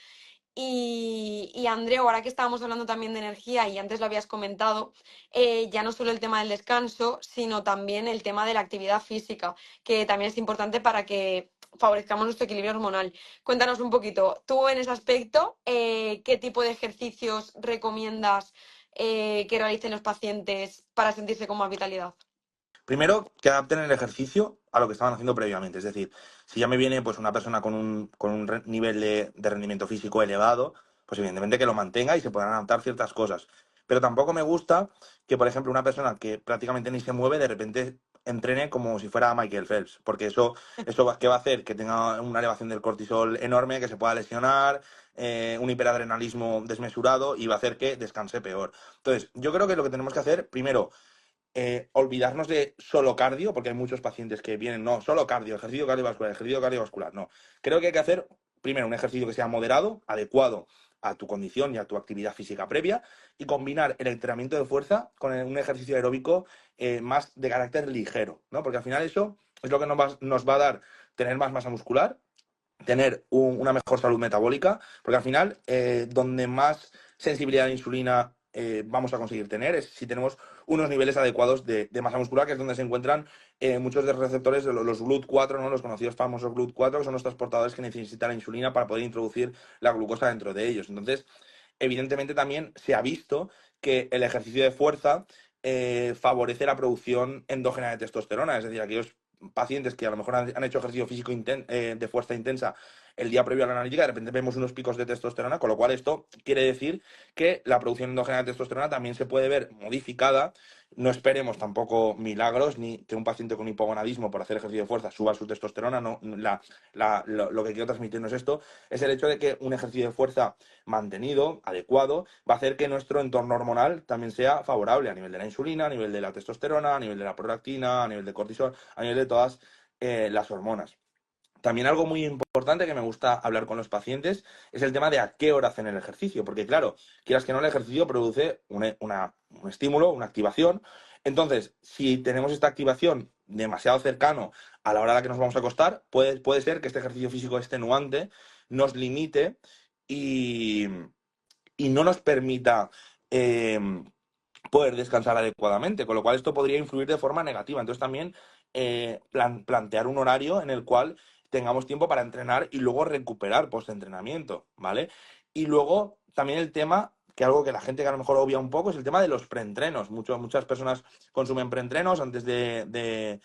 Y Andreu, ahora que estábamos hablando también de energía y antes lo habías comentado, ya no solo el tema del descanso, sino también el tema de la actividad física, que también es importante para que favorezcamos nuestro equilibrio hormonal. Cuéntanos un poquito, tú en ese aspecto, ¿qué tipo de ejercicios recomiendas que realicen los pacientes para sentirse con más vitalidad? Primero, que adapten el ejercicio a lo que estaban haciendo previamente. Es decir, si ya me viene pues una persona con un nivel de rendimiento físico elevado, pues evidentemente que lo mantenga y se puedan adaptar ciertas cosas. Pero tampoco me gusta que, por ejemplo, una persona que prácticamente ni se mueve, de repente entrene como si fuera Michael Phelps, porque ¿qué va a hacer? Que tenga una elevación del cortisol enorme, que se pueda lesionar, un hiperadrenalismo desmesurado y va a hacer que descanse peor. Entonces, yo creo que lo que tenemos que hacer, primero, olvidarnos de solo cardio, porque hay muchos pacientes que vienen, no, solo cardio, ejercicio cardiovascular, no. Creo que hay que hacer, primero, un ejercicio que sea moderado, adecuado a tu condición y a tu actividad física previa, y combinar el entrenamiento de fuerza con un ejercicio aeróbico más de carácter ligero, ¿no? Porque al final eso es lo que nos va a dar tener más masa muscular, tener una mejor salud metabólica, porque al final donde más sensibilidad a la insulina vamos a conseguir tener es si tenemos unos niveles adecuados de masa muscular, que es donde se encuentran muchos de los receptores de los GLUT4, ¿no? Los conocidos famosos GLUT4, que son los transportadores que necesitan la insulina para poder introducir la glucosa dentro de ellos. Entonces, evidentemente también se ha visto que el ejercicio de fuerza favorece la producción endógena de testosterona, es decir, aquellos pacientes que a lo mejor han hecho ejercicio físico de fuerza intensa el día previo a la analítica, de repente vemos unos picos de testosterona, con lo cual esto quiere decir que la producción endógena de testosterona también se puede ver modificada. No esperemos tampoco milagros, ni que un paciente con hipogonadismo por hacer ejercicio de fuerza suba su testosterona. No, lo que quiero transmitirnos esto es el hecho de que un ejercicio de fuerza mantenido, adecuado, va a hacer que nuestro entorno hormonal también sea favorable a nivel de la insulina, a nivel de la testosterona, a nivel de la prolactina, a nivel de cortisol, a nivel de todas las hormonas. También algo muy importante que me gusta hablar con los pacientes es el tema de a qué hora hacen el ejercicio, porque claro, quieras que no, el ejercicio produce un estímulo, una activación. Entonces, si tenemos esta activación demasiado cercano a la hora a la que nos vamos a acostar, puede ser que este ejercicio físico extenuante nos limite y, y no nos permita eh, poder descansar adecuadamente, con lo cual esto podría influir de forma negativa. Entonces también plantear un horario en el cual tengamos tiempo para entrenar y luego recuperar post-entrenamiento, ¿vale? Y luego también el tema, que algo que la gente que a lo mejor obvia un poco, es el tema de los preentrenos. Muchas personas consumen preentrenos antes de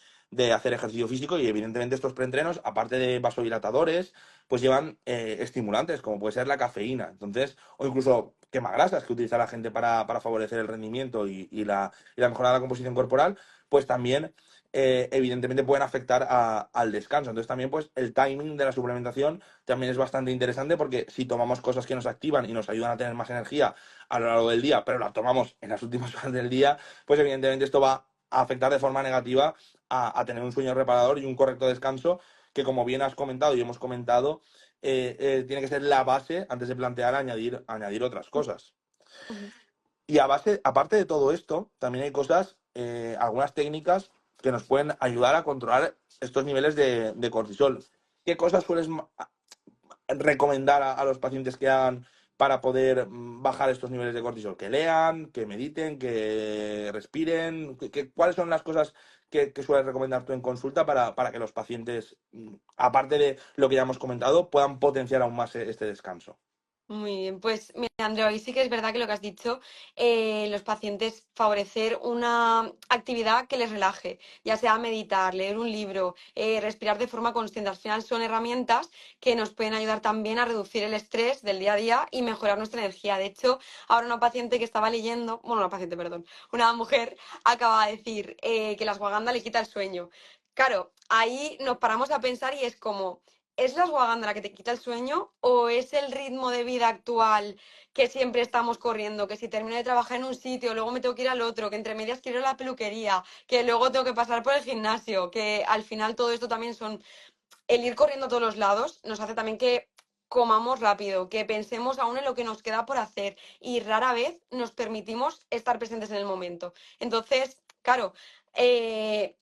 hacer ejercicio físico y evidentemente estos preentrenos, aparte de vasodilatadores, pues llevan estimulantes, como puede ser la cafeína. Entonces, o incluso quemagrasas que utiliza la gente para favorecer el rendimiento y la mejora de la composición corporal, pues también evidentemente pueden afectar al descanso. Entonces también pues el timing de la suplementación también es bastante interesante, porque si tomamos cosas que nos activan y nos ayudan a tener más energía a lo largo del día, pero la tomamos en las últimas horas del día, pues evidentemente esto va a afectar de forma negativa a tener un sueño reparador y un correcto descanso, que como bien has comentado y hemos comentado, tiene que ser la base antes de plantear añadir otras cosas. Ujú. Y aparte de todo esto, también hay cosas, algunas técnicas que nos pueden ayudar a controlar estos niveles de cortisol. ¿Qué cosas sueles recomendar a los pacientes que hagan para poder bajar estos niveles de cortisol? Que lean, que mediten, que respiren. ¿Cuáles son las cosas que sueles recomendar tú en consulta para que los pacientes, aparte de lo que ya hemos comentado, puedan potenciar aún más este descanso? Muy bien, pues mira, Andrea, hoy sí que es verdad que lo que has dicho, los pacientes favorecer una actividad que les relaje, ya sea meditar, leer un libro, respirar de forma consciente. Al final son herramientas que nos pueden ayudar también a reducir el estrés del día a día y mejorar nuestra energía. De hecho, ahora una paciente que estaba leyendo, bueno, una paciente, perdón, una mujer acaba de decir que la ashwagandha le quita el sueño. Claro, ahí nos paramos a pensar y es como... ¿Es la ashwagandha la que te quita el sueño o es el ritmo de vida actual que siempre estamos corriendo? Que si termino de trabajar en un sitio, luego me tengo que ir al otro, que entre medias quiero ir a la peluquería, que luego tengo que pasar por el gimnasio, que al final todo esto también son... El ir corriendo a todos los lados nos hace también que comamos rápido, que pensemos aún en lo que nos queda por hacer y rara vez nos permitimos estar presentes en el momento. Entonces, claro, eh,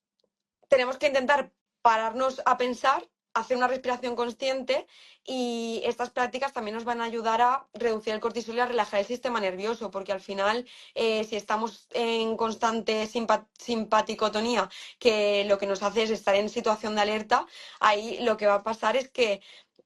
tenemos que intentar pararnos a pensar, hacer una respiración consciente y estas prácticas también nos van a ayudar a reducir el cortisol y a relajar el sistema nervioso, porque al final, si estamos en constante simpaticotonía, que lo que nos hace es estar en situación de alerta, ahí lo que va a pasar es que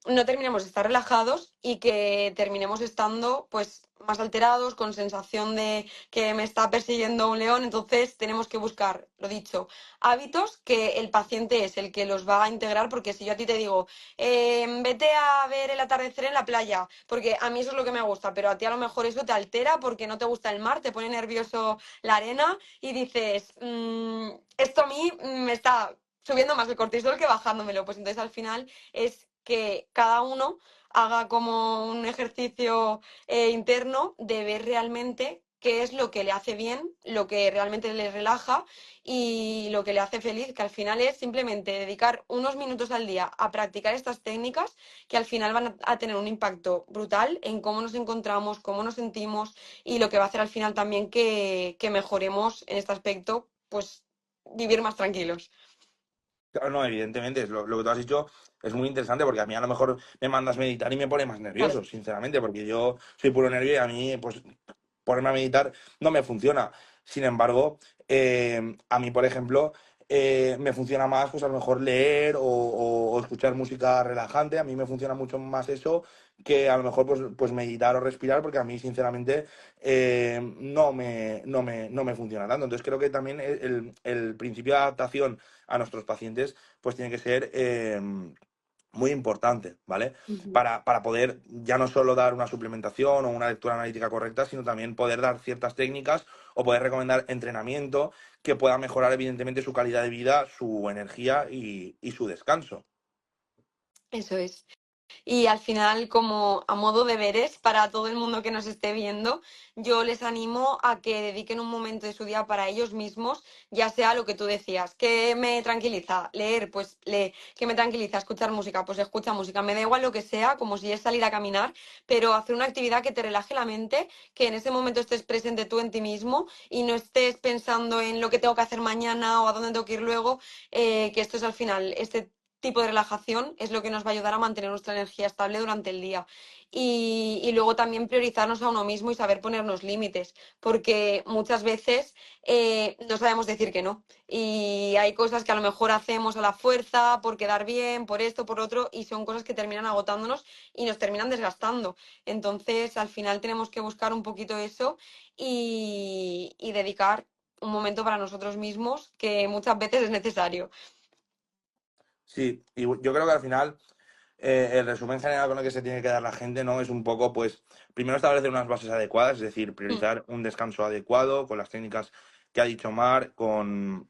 no terminemos de estar relajados y que terminemos estando pues más alterados, con sensación de que me está persiguiendo un león. Entonces tenemos que buscar, lo dicho, hábitos que el paciente es el que los va a integrar, porque si yo a ti te digo, vete a ver el atardecer en la playa, porque a mí eso es lo que me gusta, pero a ti a lo mejor eso te altera porque no te gusta el mar, te pone nervioso la arena y dices, esto a mí me está subiendo más el cortisol que bajándomelo. Pues entonces al final es que cada uno haga como un ejercicio interno de ver realmente qué es lo que le hace bien, lo que realmente le relaja y lo que le hace feliz, que al final es simplemente dedicar unos minutos al día a practicar estas técnicas que al final van a tener un impacto brutal en cómo nos encontramos, cómo nos sentimos y lo que va a hacer al final también que mejoremos en este aspecto, pues vivir más tranquilos. Claro, no, evidentemente, lo que tú has dicho es muy interesante porque a mí a lo mejor me mandas meditar y me pone más Claro. nervioso, sinceramente, porque yo soy puro nervio y a mí, pues, ponerme a meditar no me funciona. Sin embargo, a mí, por ejemplo, me funciona más, pues, a lo mejor leer o escuchar música relajante. A mí me funciona mucho más eso que a lo mejor, pues meditar o respirar, porque a mí, sinceramente, no me funciona tanto. Entonces, creo que también el principio de adaptación a nuestros pacientes, pues tiene que ser muy importante, ¿vale? Ujú. Para poder ya no solo dar una suplementación o una lectura analítica correcta, sino también poder dar ciertas técnicas o poder recomendar entrenamiento que pueda mejorar evidentemente su calidad de vida, su energía y su descanso. Eso es. Y al final, como a modo de deberes para todo el mundo que nos esté viendo, yo les animo a que dediquen un momento de su día para ellos mismos, ya sea lo que tú decías, que me tranquiliza, leer, pues lee, que me tranquiliza, escuchar música, pues escucha música, me da igual lo que sea, como si es salir a caminar, pero hacer una actividad que te relaje la mente, que en ese momento estés presente tú en ti mismo y no estés pensando en lo que tengo que hacer mañana o a dónde tengo que ir luego, que esto es al final, este tipo de relajación es lo que nos va a ayudar a mantener nuestra energía estable durante el día. Y luego también priorizarnos a uno mismo y saber ponernos límites, porque muchas veces no sabemos decir que no. Y hay cosas que a lo mejor hacemos a la fuerza, por quedar bien, por esto, por otro, y son cosas que terminan agotándonos y nos terminan desgastando. Entonces, al final tenemos que buscar un poquito eso y dedicar un momento para nosotros mismos, que muchas veces es necesario. Sí, y yo creo que al final el resumen general con el que se tiene que dar la gente, ¿no? Es un poco, pues, primero establecer unas bases adecuadas, es decir, Mm. priorizar un descanso adecuado con las técnicas que ha dicho Mar, con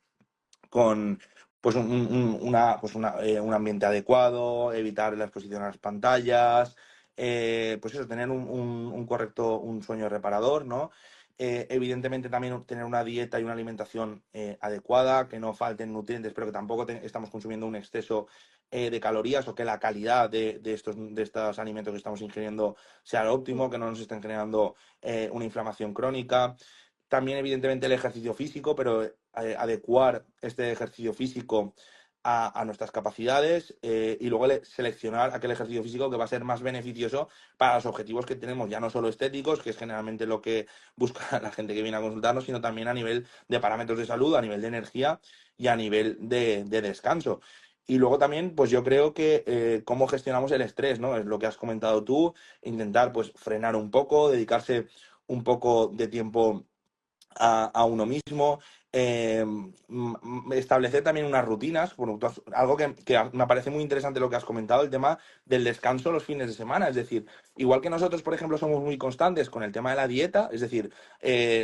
pues un ambiente adecuado, evitar la exposición a las pantallas, pues eso, tener un sueño reparador, ¿no? Evidentemente también tener una dieta y una alimentación adecuada, que no falten nutrientes, pero que tampoco estamos consumiendo un exceso de calorías o que la calidad de estos alimentos que estamos ingiriendo sea lo óptimo, que no nos estén generando una inflamación crónica. También, evidentemente, el ejercicio físico, pero adecuar este ejercicio físico a nuestras capacidades y luego seleccionar aquel ejercicio físico que va a ser más beneficioso para los objetivos que tenemos, ya no solo estéticos, que es generalmente lo que busca la gente que viene a consultarnos, sino también a nivel de parámetros de salud, a nivel de energía y a nivel de descanso. Y luego también, pues yo creo que cómo gestionamos el estrés, ¿no? Es lo que has comentado tú, intentar pues frenar un poco, dedicarse un poco de tiempo a uno mismo, establecer también unas rutinas, bueno, algo que me parece muy interesante lo que has comentado, el tema del descanso los fines de semana, es decir, igual que nosotros, por ejemplo, somos muy constantes con el tema de la dieta, es decir,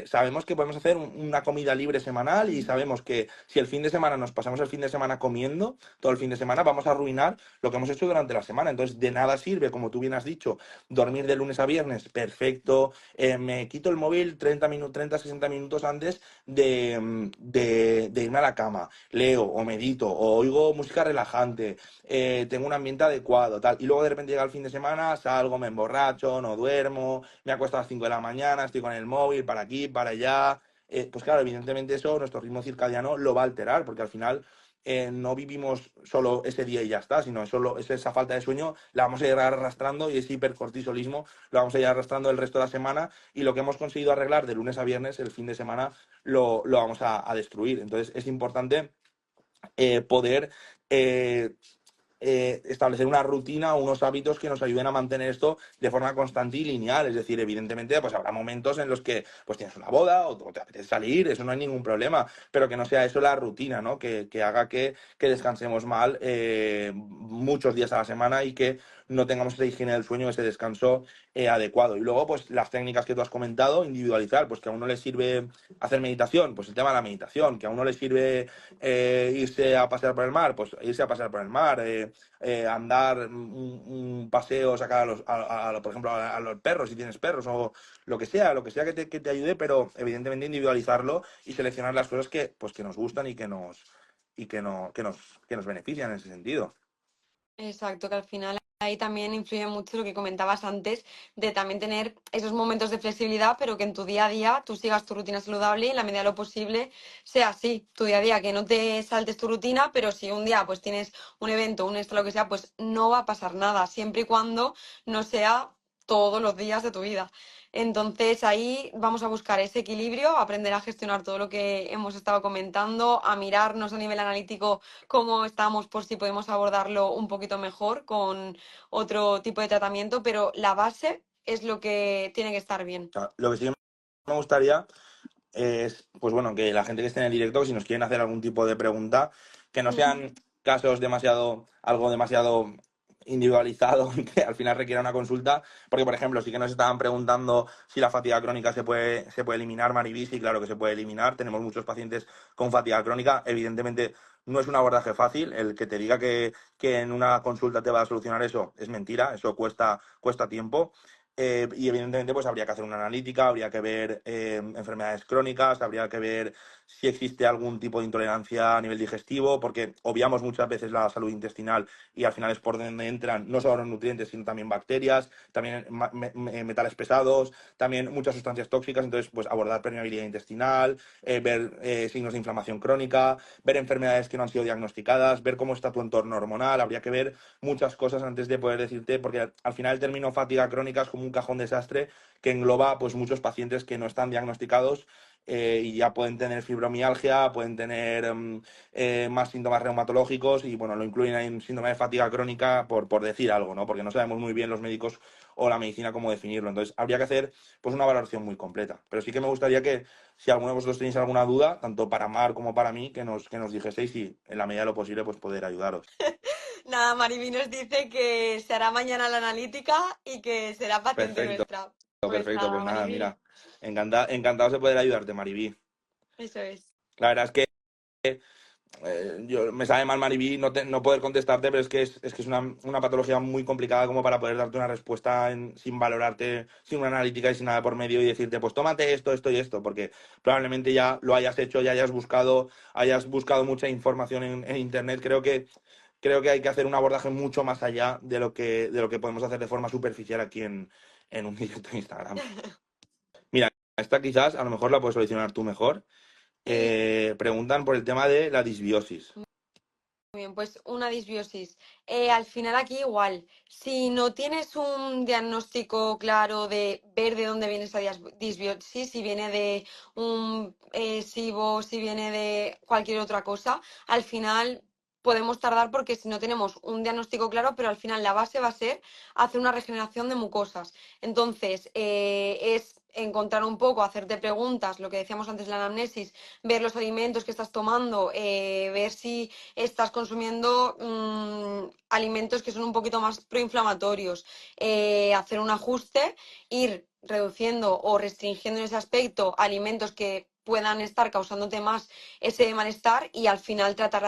sabemos que podemos hacer una comida libre semanal y sabemos que si el fin de semana nos pasamos el fin de semana comiendo, todo el fin de semana vamos a arruinar lo que hemos hecho durante la semana, entonces de nada sirve, como tú bien has dicho, dormir de lunes a viernes, perfecto, me quito el móvil 60 minutos antes de irme a la cama, leo o medito o oigo música relajante, tengo un ambiente adecuado, tal, y luego de repente llega el fin de semana, salgo, me emborracho, no duermo, me acuesto a las 5 de la mañana, estoy con el móvil para aquí, para allá, pues claro, evidentemente eso nuestro ritmo circadiano lo va a alterar, porque al final no vivimos solo ese día y ya está, sino es esa falta de sueño, la vamos a ir arrastrando y ese hipercortisolismo lo vamos a ir arrastrando el resto de la semana y lo que hemos conseguido arreglar de lunes a viernes, el fin de semana, lo vamos a destruir. Entonces es importante poder establecer una rutina o unos hábitos que nos ayuden a mantener esto de forma constante y lineal. Es decir, evidentemente, pues habrá momentos en los que pues tienes una boda o te apetece salir, eso no hay ningún problema, pero que no sea eso la rutina, ¿no? Que haga que descansemos mal muchos días a la semana y que no tengamos esa higiene del sueño, ese descanso adecuado. Y luego, pues las técnicas que tú has comentado, individualizar, pues que a uno le sirve hacer meditación, pues el tema de la meditación, que a uno le sirve irse a pasear por el mar, pues irse a pasear por el mar, andar un paseo, sacar por ejemplo, a los perros, si tienes perros, o lo que sea que te ayude, pero evidentemente individualizarlo y seleccionar las cosas que, pues, que nos gustan y que, no, que nos benefician en ese sentido. Exacto, que al final ahí también influye mucho lo que comentabas antes, de también tener esos momentos de flexibilidad, pero que en tu día a día tú sigas tu rutina saludable y en la medida de lo posible sea así, tu día a día, que no te saltes tu rutina, pero si un día pues tienes un evento, un esto, lo que sea, pues no va a pasar nada, siempre y cuando no sea todos los días de tu vida. Entonces ahí vamos a buscar ese equilibrio, aprender a gestionar todo lo que hemos estado comentando, a mirarnos a nivel analítico cómo estamos por si podemos abordarlo un poquito mejor con otro tipo de tratamiento, pero la base es lo que tiene que estar bien. O sea, lo que sí me gustaría es, pues bueno, que la gente que esté en el directo, si nos quieren hacer algún tipo de pregunta, que no Ujú. sean casos algo demasiado individualizado, que al final requiera una consulta, porque por ejemplo, sí que nos estaban preguntando si la fatiga crónica se puede eliminar, Mariví, sí, claro que se puede eliminar, tenemos muchos pacientes con fatiga crónica, evidentemente no es un abordaje fácil, el que te diga que en una consulta te va a solucionar eso es mentira, eso cuesta tiempo, y evidentemente pues habría que hacer una analítica, habría que ver enfermedades crónicas, habría que ver si existe algún tipo de intolerancia a nivel digestivo, porque obviamos muchas veces la salud intestinal y al final es por donde entran no solo los nutrientes, sino también bacterias, también metales pesados, también muchas sustancias tóxicas, entonces pues abordar permeabilidad intestinal, ver signos de inflamación crónica, ver enfermedades que no han sido diagnosticadas, ver cómo está tu entorno hormonal, habría que ver muchas cosas antes de poder decirte, porque al final el término fatiga crónica es como un cajón desastre que engloba pues muchos pacientes que no están diagnosticados y ya pueden tener fibromialgia, pueden tener más síntomas reumatológicos y bueno, lo incluyen en síndrome de fatiga crónica por decir algo, ¿no? Porque no sabemos muy bien los médicos o la medicina cómo definirlo. Entonces, habría que hacer pues una valoración muy completa. Pero sí que me gustaría que si alguno de vosotros tenéis alguna duda, tanto para Mar como para mí, que nos dijeseis y en la medida de lo posible pues poder ayudaros. Nada, Mariby nos dice que se hará mañana la analítica y que será paciente Perfecto, nuestra. Pues perfecto. nada, Pues nada, Mariby, mira, encantado de poder ayudarte, Mariví. eso es. La verdad es que me sabe mal, Mariví, no poder contestarte, pero es que es una patología muy complicada como para poder darte una respuesta sin valorarte, sin una analítica y sin nada por medio y decirte, pues tómate esto, esto y esto, porque probablemente ya lo hayas hecho, ya hayas buscado mucha información en internet. Creo que hay que hacer un abordaje mucho más allá de lo que podemos hacer de forma superficial aquí en un directo de Instagram. Mira, esta quizás a lo mejor la puedes solucionar tú mejor. Sí, Preguntan por el tema de la disbiosis. Bien, pues una disbiosis. Al final aquí igual, si no tienes un diagnóstico claro de ver de dónde viene esa disbiosis, si viene de un SIBO, si viene de cualquier otra cosa, al final podemos tardar porque si no tenemos un diagnóstico claro, pero al final la base va a ser hacer una regeneración de mucosas. Entonces, es encontrar un poco, hacerte preguntas, lo que decíamos antes, la anamnesis, ver los alimentos que estás tomando, ver si estás consumiendo alimentos que son un poquito más proinflamatorios, hacer un ajuste, ir reduciendo o restringiendo en ese aspecto alimentos que puedan estar causándote más ese malestar y al final tratar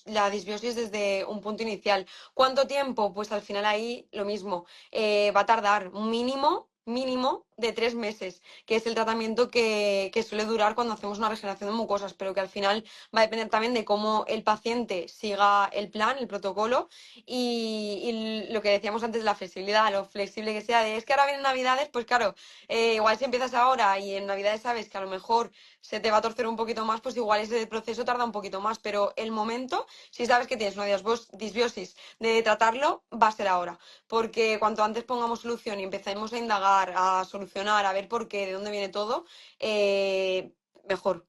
la disbiosis desde un punto inicial. ¿Cuánto tiempo? Pues al final ahí lo mismo. Va a tardar un mínimo de 3 meses, que es el tratamiento que suele durar cuando hacemos una regeneración de mucosas, pero que al final va a depender también de cómo el paciente siga el plan, el protocolo y lo que decíamos antes, la flexibilidad, lo flexible que sea. Es que ahora vienen Navidades, pues claro, igual si empiezas ahora y en Navidades sabes que a lo mejor se te va a torcer un poquito más, pues igual ese proceso tarda un poquito más, pero el momento, si sabes que tienes una disbiosis de tratarlo, va a ser ahora, porque cuanto antes pongamos solución y empecemos a indagar, a solucionar, a ver por qué, de dónde viene todo, mejor.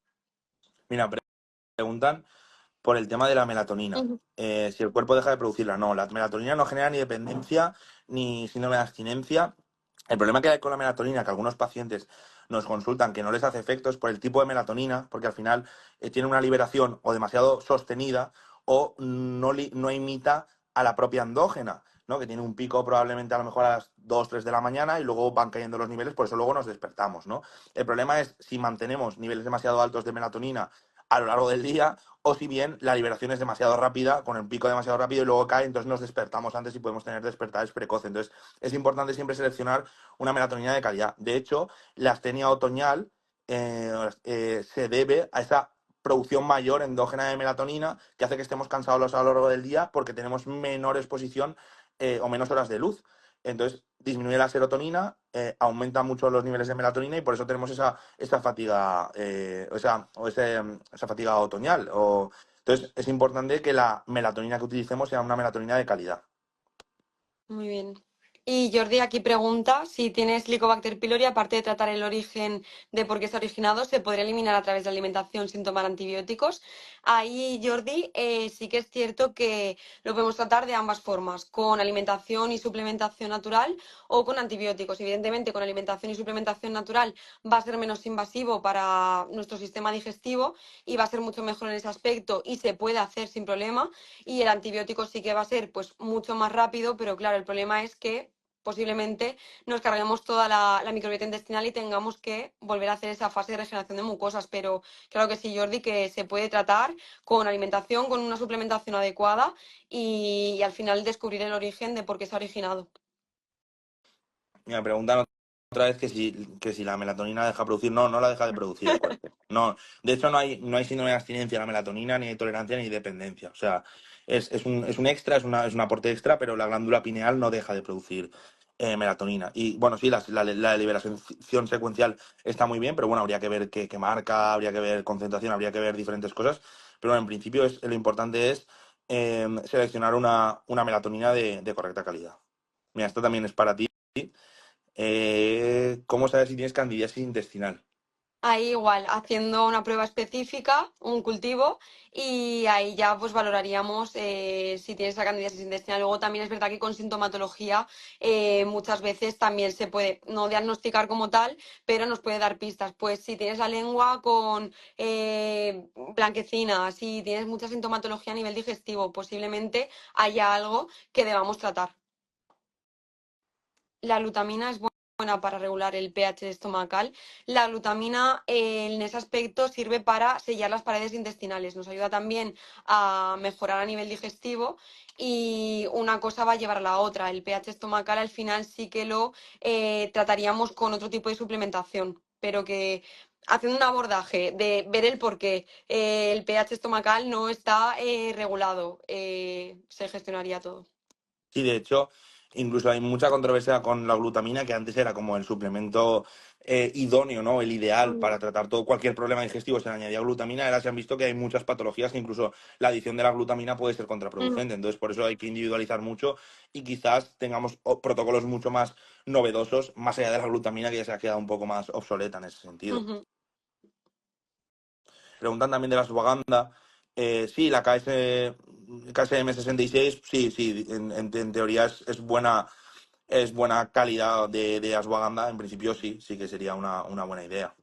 Mira, preguntan por el tema de la melatonina. Ujú. Si el cuerpo deja de producirla. No, la melatonina no genera ni dependencia ni síndrome de abstinencia. El problema que hay con la melatonina, que algunos pacientes nos consultan que no les hace efecto, es por el tipo de melatonina, porque al final tiene una liberación o demasiado sostenida o no imita a la propia endógena, ¿no? Que tiene un pico probablemente a lo mejor a las 2 3 de la mañana y luego van cayendo los niveles, por eso luego nos despertamos, ¿no? El problema es si mantenemos niveles demasiado altos de melatonina a lo largo del día o si bien la liberación es demasiado rápida, con el pico demasiado rápido y luego cae, entonces nos despertamos antes y podemos tener despertares precoces. Entonces es importante siempre seleccionar una melatonina de calidad. De hecho, la astenia otoñal se debe a esa producción mayor endógena de melatonina que hace que estemos cansados a lo largo del día porque tenemos menor exposición o menos horas de luz. Entonces, disminuye la serotonina, aumenta mucho los niveles de melatonina y por eso tenemos esa fatiga, esa fatiga otoñal. Entonces, es importante que la melatonina que utilicemos sea una melatonina de calidad. Muy bien. Y Jordi aquí pregunta si tienes Helicobacter pylori, aparte de tratar el origen de por qué se ha originado, ¿se podría eliminar a través de alimentación sin tomar antibióticos? Ahí, Jordi, sí que es cierto que lo podemos tratar de ambas formas, con alimentación y suplementación natural o con antibióticos. Evidentemente, con alimentación y suplementación natural va a ser menos invasivo para nuestro sistema digestivo y va a ser mucho mejor en ese aspecto y se puede hacer sin problema. Y el antibiótico sí que va a ser pues mucho más rápido, pero claro, el problema es que posiblemente nos carguemos toda la microbiota intestinal y tengamos que volver a hacer esa fase de regeneración de mucosas. Pero claro que sí, Jordi, que se puede tratar con alimentación, con una suplementación adecuada y al final descubrir el origen de por qué se ha originado. Me preguntan otra vez que si la melatonina deja de producir. No, no la deja de producir el cuerpo. No, de hecho no hay síndrome de abstinencia a la melatonina, ni hay tolerancia ni dependencia. O sea, es un extra, es un aporte extra, pero la glándula pineal no deja de producir melatonina. Y bueno, sí, la liberación secuencial está muy bien, pero bueno, habría que ver qué marca, habría que ver concentración, habría que ver diferentes cosas. Pero bueno, en principio lo importante es seleccionar una melatonina de correcta calidad. Mira, esto también es para ti. ¿Cómo sabes si tienes candidiasis intestinal? Ahí igual, haciendo una prueba específica, un cultivo, y ahí ya pues valoraríamos si tienes esa candidiasis intestinal. Luego también es verdad que con sintomatología muchas veces también se puede no diagnosticar como tal, pero nos puede dar pistas. Pues si tienes la lengua con blanquecina, si tienes mucha sintomatología a nivel digestivo, posiblemente haya algo que debamos tratar. La glutamina es buena para regular el pH estomacal. La glutamina en ese aspecto sirve para sellar las paredes intestinales. Nos ayuda también a mejorar a nivel digestivo y una cosa va a llevar a la otra. El pH estomacal al final sí que lo trataríamos con otro tipo de suplementación, pero que haciendo un abordaje de ver el por qué el pH estomacal no está regulado, se gestionaría todo. Sí, de hecho, Incluso hay mucha controversia con la glutamina, que antes era como el suplemento idóneo, ¿no? El ideal Mm, para tratar todo cualquier problema digestivo se le añadía glutamina. Ahora se han visto que hay muchas patologías que incluso la adición de la glutamina puede ser mm, contraproducente. Entonces, por eso hay que individualizar mucho y quizás tengamos protocolos mucho más novedosos, más allá de la glutamina, que ya se ha quedado un poco más obsoleta en ese sentido. ujú. Preguntan también de la ashwagandha. Sí, la KSM 66, sí, sí, en teoría es buena calidad de ashwagandha. En principio sí, sí que sería una buena idea.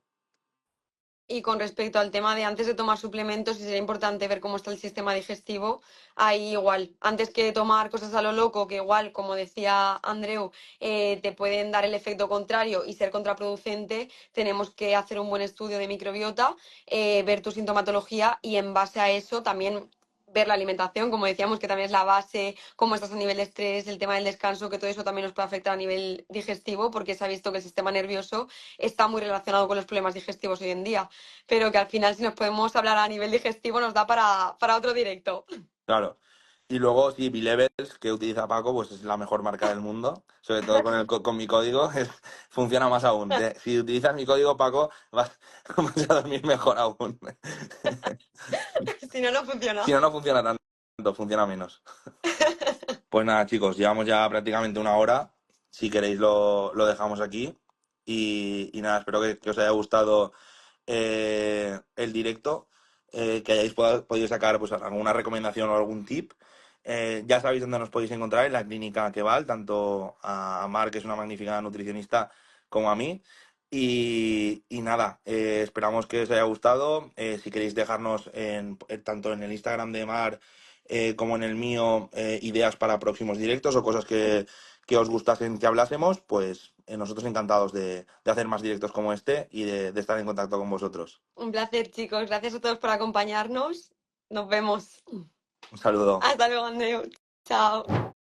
Y con respecto al tema de antes de tomar suplementos, sí sería importante ver cómo está el sistema digestivo. Ahí igual, antes que tomar cosas a lo loco, que igual, como decía Andreu, te pueden dar el efecto contrario y ser contraproducente, tenemos que hacer un buen estudio de microbiota, ver tu sintomatología y en base a eso también ver la alimentación, como decíamos, que también es la base, cómo estás a nivel de estrés, el tema del descanso, que todo eso también nos puede afectar a nivel digestivo, porque se ha visto que el sistema nervioso está muy relacionado con los problemas digestivos hoy en día, pero que al final si nos podemos hablar a nivel digestivo nos da para otro directo. Claro. Y luego, sí, B-Levels, que utiliza Paco, pues es la mejor marca del mundo. Sobre todo con mi código, funciona más aún. Si utilizas mi código, Paco, vas a dormir mejor aún. Si no, no Si funciona. no, no funciona tanto, funciona menos. Pues nada, chicos, llevamos ya prácticamente una hora. Si queréis lo dejamos aquí. Y nada, espero que os haya gustado el directo, que hayáis podido sacar pues alguna recomendación o algún tip. Ya sabéis dónde nos podéis encontrar en la clínica Keval, tanto a Mar, que es una magnífica nutricionista, como a mí. Y nada, esperamos que os haya gustado. Si queréis dejarnos tanto en el Instagram de Mar como en el mío ideas para próximos directos o cosas que os gustasen que hablásemos, pues nosotros encantados de hacer más directos como este y de estar en contacto con vosotros. Un placer, chicos. Gracias a todos por acompañarnos. Nos vemos. Un saludo. Hasta luego, Andreu. Chao.